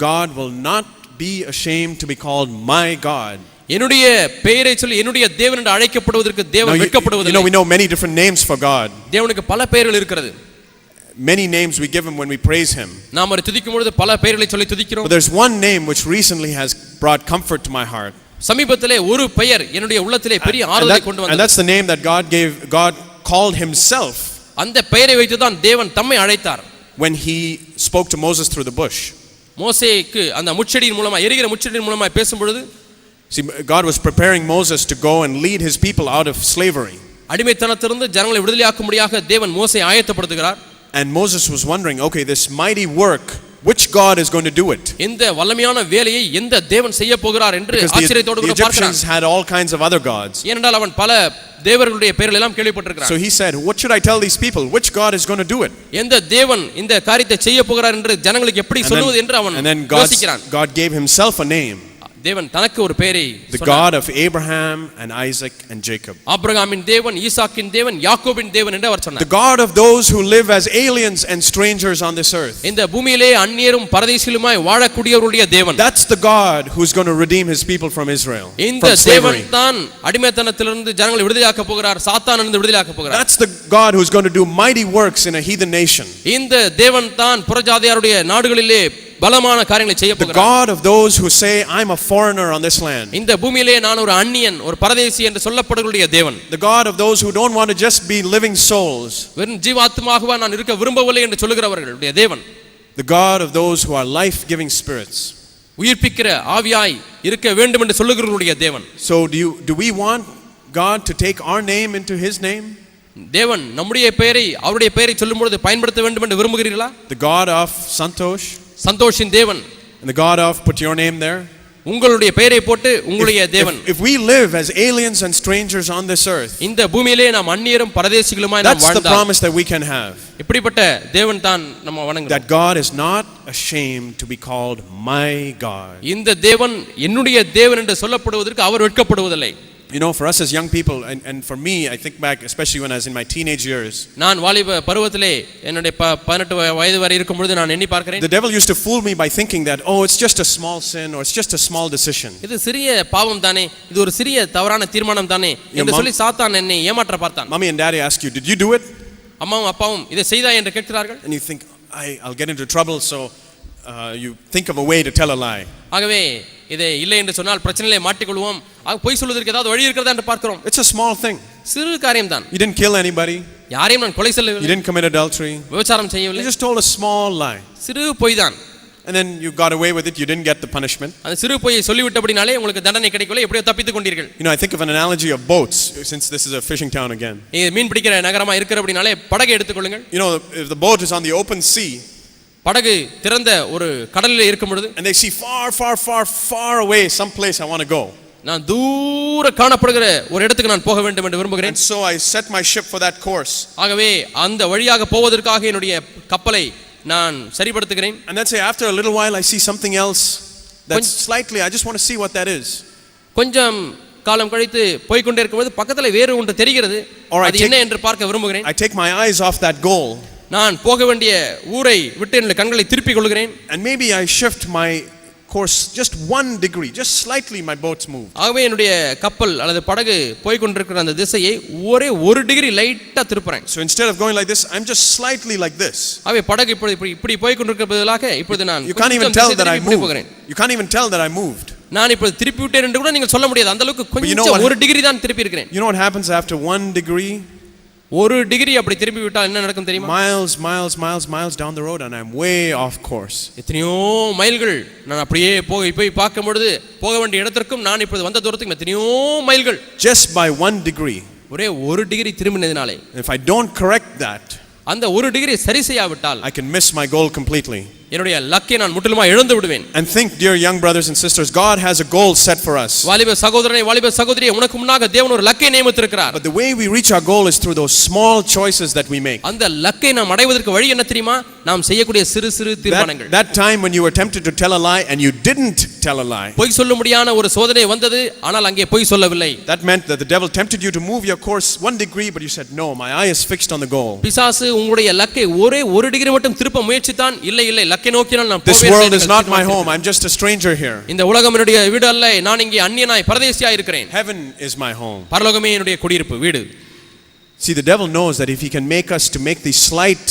God will not be ashamed to be called my God. என்னுடைய பெயரை சொல்லி என்னுடைய தேவன் என்று அழைக்கப்படுவதற்கு தேவன் வெட்கப்படுவதில்லை. We know many different names for God. தேவனுக்கு பல பெயர்கள் இருக்கிறது. Many names we give him when we praise him. நாம் அவரை துதிக்கும் பொழுது பல பெயர்களை சொல்லி துதிக்கிறோம். But there's one name which recently has brought comfort to my heart. சமீபத்திலே ஒரு பெயர் என்னுடைய உள்ளத்திலே பெரிய ஆறுதலை கொண்டு வந்தது. And that's the name that God called himself. அந்த பெயரை வைத்து தான் தேவன் தம்மை அழைத்தார். When he spoke to Moses through the bush. மோசேக்கு அந்த முட்செடியின் மூலமா, எரிகிற முட்செடியின் மூலமா பேசும் பொழுது, see, God was preparing Moses to go and lead his people out of slavery. அடிமைத்தனத்திலிருந்து ஜனங்களை விடுதலையாக்கும்படியாக தேவன் மோசேயை ஆயத்தப்படுத்துகிறார். And Moses was wondering, okay, this mighty work, which God is going to do it? இந்த வல்லமையான வேலையை எந்த தேவன் செய்ய போகிறார் என்று ஆச்சரியத்தோடு கூட பார்க்கிறார். Egyptians had all kinds of other gods. ஏனென்றால் அவன் பல தேவர்களுடைய பெயர்கள் எல்லாம் கேள்விப்பட்டிருக்கிறான். So he said, what should I tell these people? Which God is going to do it? எந்த தேவன் இந்த காரியத்தை செய்ய போகிறார் என்று ஜனங்களுக்கு எப்படி சொல்வது என்று அவன் யோசிக்கிறான். God gave himself a name. தேவன் தனக்கு ஒரு பெயரை சொன்னார். The God of Abraham and Isaac and Jacob. ஆபிரகாமின் தேவன், ஈசாக்கின் தேவன், யாக்கோபின் தேவன் என்று அவர் சொன்னார். The God of those who live as aliens and strangers on this earth. இந்த பூமியிலே அந்நியரும் பரதேசிகளுமாய் வாழக்கூடியவருடைய தேவன். That's the God who's going to redeem his people from Israel. இந்த தேவன் தான் அடிமைத்தனத்திலிருந்து ஜனங்களை விடுதலையாக்க போகிறார், சாத்தானிலிருந்து விடுதலையாக்க போகிறார். That's the God who's going to do mighty works in a heathen nation. இந்த தேவன் தான் புறஜாதியாருடைய நாடுகளிலே பலமான காரியங்களை செய்ய போகிறார். The God of those who say, I'm a foreigner on this land. இந்த பூமியிலே நான் ஒரு அந்நியன், ஒரு பரதேசி என்று சொல்லப்படுகிற தேவன். The God of those who don't want to just be living souls. வெறும் ஜீவாத்மாகவே நான் இருக்க விரும்பவில்லை என்று சொல்லுகிறவர்களுடைய தேவன். The God of those who are life-giving spirits. உயிர்ப்பிக்கிற ஆவியாய் இருக்க வேண்டும் என்று சொல்லுகிறவர்களுடைய தேவன். So do we want God to take our name into his name? தேவன் நம்முடைய பெயரை, அவருடைய பெயரை சொல்லும் பொழுது பயன்படுத்த வேண்டும் என்று விரும்புகிறீர்களா? The God of Santhosh, சந்தோஷின் தேவன், and the God of, put your name there, உங்களுடைய பெயரை போட்டு உங்களுடைய தேவன். If we live as aliens and strangers on this earth, இந்த பூமியிலே நாம் அந்நியரும் பரதேசிகளுமாய் நாம் வாழ்ந்தால், that's the promise that we can have. இப்படிப்பட்ட தேவன் தான் நம்ம வணங்குகிறோம். That God is not ashamed to be called my God. இந்த தேவன் என்னுடைய தேவன் என்று சொல்லப்படுவதற்கு அவர் வெட்கப்படுவதில்லை. You know, for us as young people, and for me, I think back, especially when I was in my teenage years, நான் வாலிப பருவத்திலே என்னுடைய 18 வயது வரை இருக்கும் பொழுது நான் எண்ணி பார்க்கிறேன். The devil used to fool me by thinking that, oh, it's just a small sin or it's just a small decision. இது சிறிய பாவம் தானே, இது ஒரு சிறிய தவறான தீர்மானம் தானே என்று சொல்லி சாத்தான் என்னை ஏமாற்ற பார்த்தான். Mommy and daddy ask you, did you do it? அம்மாவும் அப்பாவும் இதை செய்தாய் என்று கேட்கிறார்கள். And you think, I'll get into trouble, so you think of a way to tell a lie. ஆகவே இதை இல்லை என்று சொன்னால் பிரச்சனையிலே மாட்டிக்கொள்வோம், பொய் சொல்வதற்கு ஏதாவது வழி இருக்கிறதா என்று பார்க்கிறோம். It's a small thing. சிறு காரியம் தான். You didn't kill anybody. யாரையும் நான் கொலை செய்யவில்லை. You didn't commit adultery. விபச்சாரம் செய்யவில்லை. You just told a small lie. சிறு பொய் தான். And then you got away with it. You didn't get the punishment. அந்த சிறு பொய்யை சொல்லிவிட்டபடினாலே உங்களுக்கு தண்டனை கிடைக்கவில்லை, எப்படியோ தப்பித்துக் கொண்டீர்கள். You know, I think of an analogy of boats, since this is a fishing town again. இது மீன் பிடிக்கிற நகரமா இருக்கிறபடினாலே படகை எடுத்துக்கொள்ளுங்கள். You know, if the boat is on the open sea, படகு திறந்த ஒரு கடலிலே இருக்கும் பொழுது, and they see far away some place I want to go. நான் தூர காணப்படுகிற ஒரு இடத்துக்கு நான் போக வேண்டும் என்று விரும்புகிறேன். And so I set my ship for that course. ஆகவே அந்த வழியாக போவதற்காக என்னுடைய கப்பலை நான் சரிப்படுத்துகிறேன். And then say after a little while I see something else that's slightly, I just want to see what that is. கொஞ்சம் காலம் கழித்து போய் கொண்டே இருக்கும்போது பக்கத்துல வேறு ஒன்று தெரிகிறது, அது என்ன என்று பார்க்க விரும்புகிறேன். I take my eyes off that goal. நான் போக வேண்டிய ஊரை விட்டு என்னுடைய கண்களை திருப்பிக் கொள்கிறேன். And maybe I shift my course just 1 degree, just slightly my boat's moved. ஆகவே என்னுடைய கப்பல் அல்லது படகு போய் கொண்டிருக்கிற அந்த திசையை ஒரே 1 டிகிரி லைட்டா திருப்புறேன். So instead of going like this, I'm just slightly like this. ஆகவே படகு இப்படி போய் கொண்டிருக்கிற பதிலாக இப்பொழுது நான் You can't even tell that I moved. You can't even tell that I moved. நான் இப்பொழுது திருப்பி விட்டேன் என்று கூட நீங்க சொல்ல முடியாது, அந்த அளவுக்கு கொஞ்சம் 1 டிகிரி தான் திருப்பி இருக்கிறேன். You know what happens after 1 degree? ஒரு டிகிரி அப்படி திரும்பி விட்டால் என்ன நடக்கும் தெரியுமா? miles down the road and I'm way off course. எத்தனையோ மைல்கள் நான் அப்படியே போய் பார்க்கும் பொழுது போக வேண்டிய இடத்திற்கும் நான் இப்பொழுது வந்த தூரத்துக்கும் எத்தனையோ மைல்கள் just by 1 degree. ஒரே ஒரு degree திரும்பினதினாலே. If I don't correct that, அந்த ஒரு டிகிரி சரி செய்யாவிட்டால் I can miss my goal completely. என்னுடைய லக்கை நான் முற்றிலுமா இழந்து விடுவேன். And think, dear young brothers and sisters, God has a goal set for us. வாலிப சகோதரனே வாலிப சகோதரியே உனக்கு முன்னாக தேவன் ஒரு லக்கை நியமித்திருக்கிறார். But the way we reach our goal is through those small choices that we make. அந்த லக்கை நாம் அடைவதற்கு வழி என்ன தெரியுமா? நாம் செய்யக்கூடிய சிறு சிறு தீர்மானங்கள். That time when you were tempted to tell a lie and you didn't tell a lie. பொய் சொல்லும்படியான ஒரு சோதனை வந்தது ஆனால் அங்கே பொய் சொல்லவில்லை. That meant that the devil tempted you to move your course 1 degree but you said no, my eye is fixed on the goal. பிசாசு உங்களுடைய லக்கை ஒரே ஒரு டிகிரி மட்டும் திருப்ப முயற்சித்தான். இல்லை லக்கை நோக்கினால் நான் This world is not my home. I'm just a stranger here. இந்த உலகம் என்னுடைய வீடு அல்ல. நான் இங்கே அந்நியனாய் பரதேசியாய் இருக்கிறேன். Heaven is my home. பரலோகமே என்னுடைய குடியிருப்பு வீடு. See, the devil knows that if he can make us to make these slight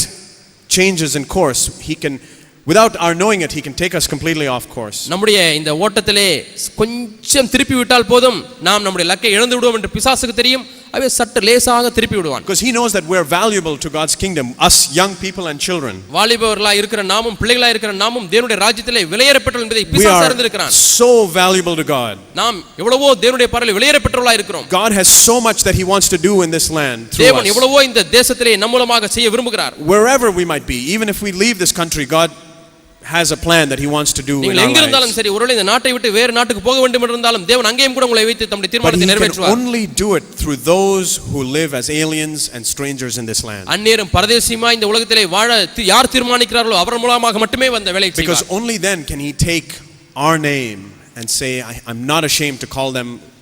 changes in course, he can, without our knowing it, he can take us completely off course. நம்முடைய இந்த ஓட்டத்திலே கொஞ்சம் திருப்பி விட்டால் போதும் நாம் நம்முடைய லக்கை இழந்து விடுவோம் என்று பிசாசுக்கு தெரியும். அவே சற்று லேசாக திருப்பி விடுவான். Because he knows that we're valuable to God's kingdom, us young people and children. வாலிபர்களாய் இருக்கிற நாமும் பிள்ளைகளாய் இருக்கிற நாமும் தேவனுடைய ராஜ்யத்திலே விலையேறப்பட்டவர்கள் என்பதை பிசாசு அறிந்திருக்கிறான். So valuable to God. நாம் எவ்வளவோ தேவனுடைய பார்வையில் விலையேறப்பட்டவர்களாய் இருக்கிறோம். God has so much that he wants to do in this land through us. தேவன் எவ்வளவோ இந்த தேசத்திலே நம் மூலமாக செய்ய விரும்புகிறார். Wherever we might be, even if we leave this country, God has a plan that he wants to do in our lives. எங்க இருந்தாலும் சரி ஒருவேளை இந்த நாட்டை விட்டு வேறு நாட்டுக்கு போக வேண்டும் என்றாலும் தேவன் அங்கேயும் கூட உங்களை வைத்து தம்முடைய தீர்மானத்தை நிறைவேற்றுவார். But he can only do it through those who live as aliens and strangers in this land. அந்நியரும் பரதேசியுமாய் இந்த உலகத்திலே வாழ யார் தீர்மானிக்கிறார்களோ அவர் மூலமாக மட்டுமே வந்த வேலையை செய்வார். Because only then can he take our name and say, I'm not ashamed to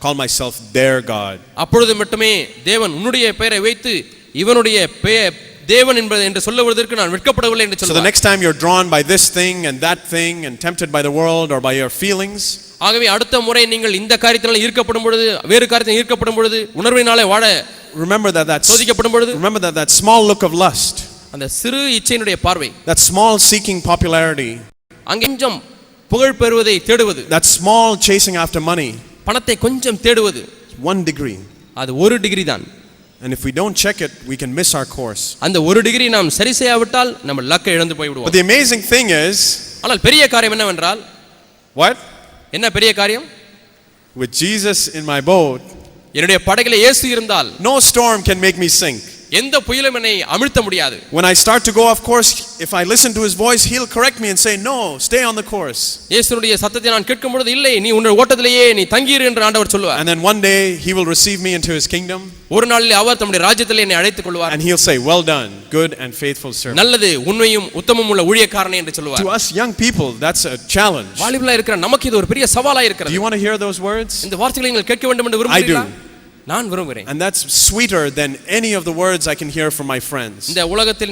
call myself their God. அப்பொழுது மட்டுமே தேவன் உன்னுடைய பெயரை வைத்து இவனுடைய தேவன் என்று சொல்லுவதற்கு நான் வெட்கப்படவில்லை என்று சொல்வார். So the next time you're drawn by this thing and that thing and tempted by the world or by your feelings, ஆகவே அடுத்த முறை நீங்கள் இந்த காரியத்தினால ஈர்க்கப்படும் பொழுது வேறு காரியத்தில் ஈர்க்கப்படும் பொழுது உணர்வினாலே வாழ remember that சோதிக்கப்படும் பொழுது that small look of lust, அந்த சிறு இச்சையினுடைய பார்வை, that small seeking popularity, அங்கே கொஞ்சம் புகழ் பெறுவதை தேடுவது, that small chasing after money, பணத்தை கொஞ்சம் தேடுவது 1 degree. அது ஒரு டிகிரி தான். And if we don't check it, we can miss our course. அந்த ஒரு டிகிரி நாம் சரி செய்யாவிட்டால் நம்ம லக்கை இழந்து போய் விடுவோம். But the amazing thing is, ஆனால் பெரிய காரியம் என்னவென்றால், what? என்ன பெரிய காரியம்? With Jesus in my boat, என்னுடைய படகிலே இயேசு இருந்தால் no storm can make me sink. எந்த புயலும் என்னை அமிழ்த்த முடியாது. When I start to go off course, if I listen to his voice, he'll correct me and say, no, stay on the course. இயேசுவுடைய சத்தத்தை நான் கேட்கும் பொழுது இல்லை நீ உன்னுடைய ஓட்டத்திலேயே நீ தங்கியிரு என்று ஆண்டவர் சொல்வார். And then one day he will receive me into his kingdom. ஒரு நாளில் அவர் தம்முடைய ராஜ்யத்திலே என்னை அழைத்துக் கொள்வார். And he'll say, well done, good and faithful servant. நல்லது உண்மையும் உத்தமமும் உள்ள ஊழியக்காரனே என்று சொல்வார். To us young people, that's a challenge. வாலிபர்களாய் இருக்கிற நமக்கு இது ஒரு பெரிய சவாலா இருக்கிறது. Do you want to hear those words? இந்த வார்த்தைகளை நீங்கள் கேட்க வேண்டும் என்று விரும்புகிறீர்களா? I do. நான் விரும்புகிறேன். And that's sweeter than any of the words I can hear from my friends. இந்த உலகத்தில்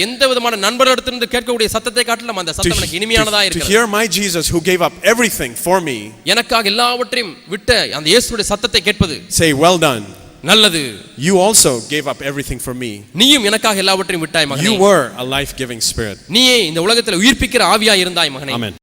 எந்த விதமான நண்பர்களிடமிருந்து கேட்கக்கூடிய சத்தத்தை காட்டிலும் அந்த சத்தம் எனக்கு இனிமையானதா இருக்கிறது. To hear my Jesus who gave up everything for me, எனக்காக எல்லாவற்றையும் விட்ட அந்த இயேசுவுடைய சத்தத்தை கேட்பது, say well done, நல்லது, you also gave up everything for me. நீயும் எனக்காக எல்லாவற்றையும் விட்டாய் மகனே. You were a life-giving spirit. நீயே இந்த உலகத்தில் உயிர்ப்பிக்கிற ஆவியாய் இருந்தாய் மகனே. Amen.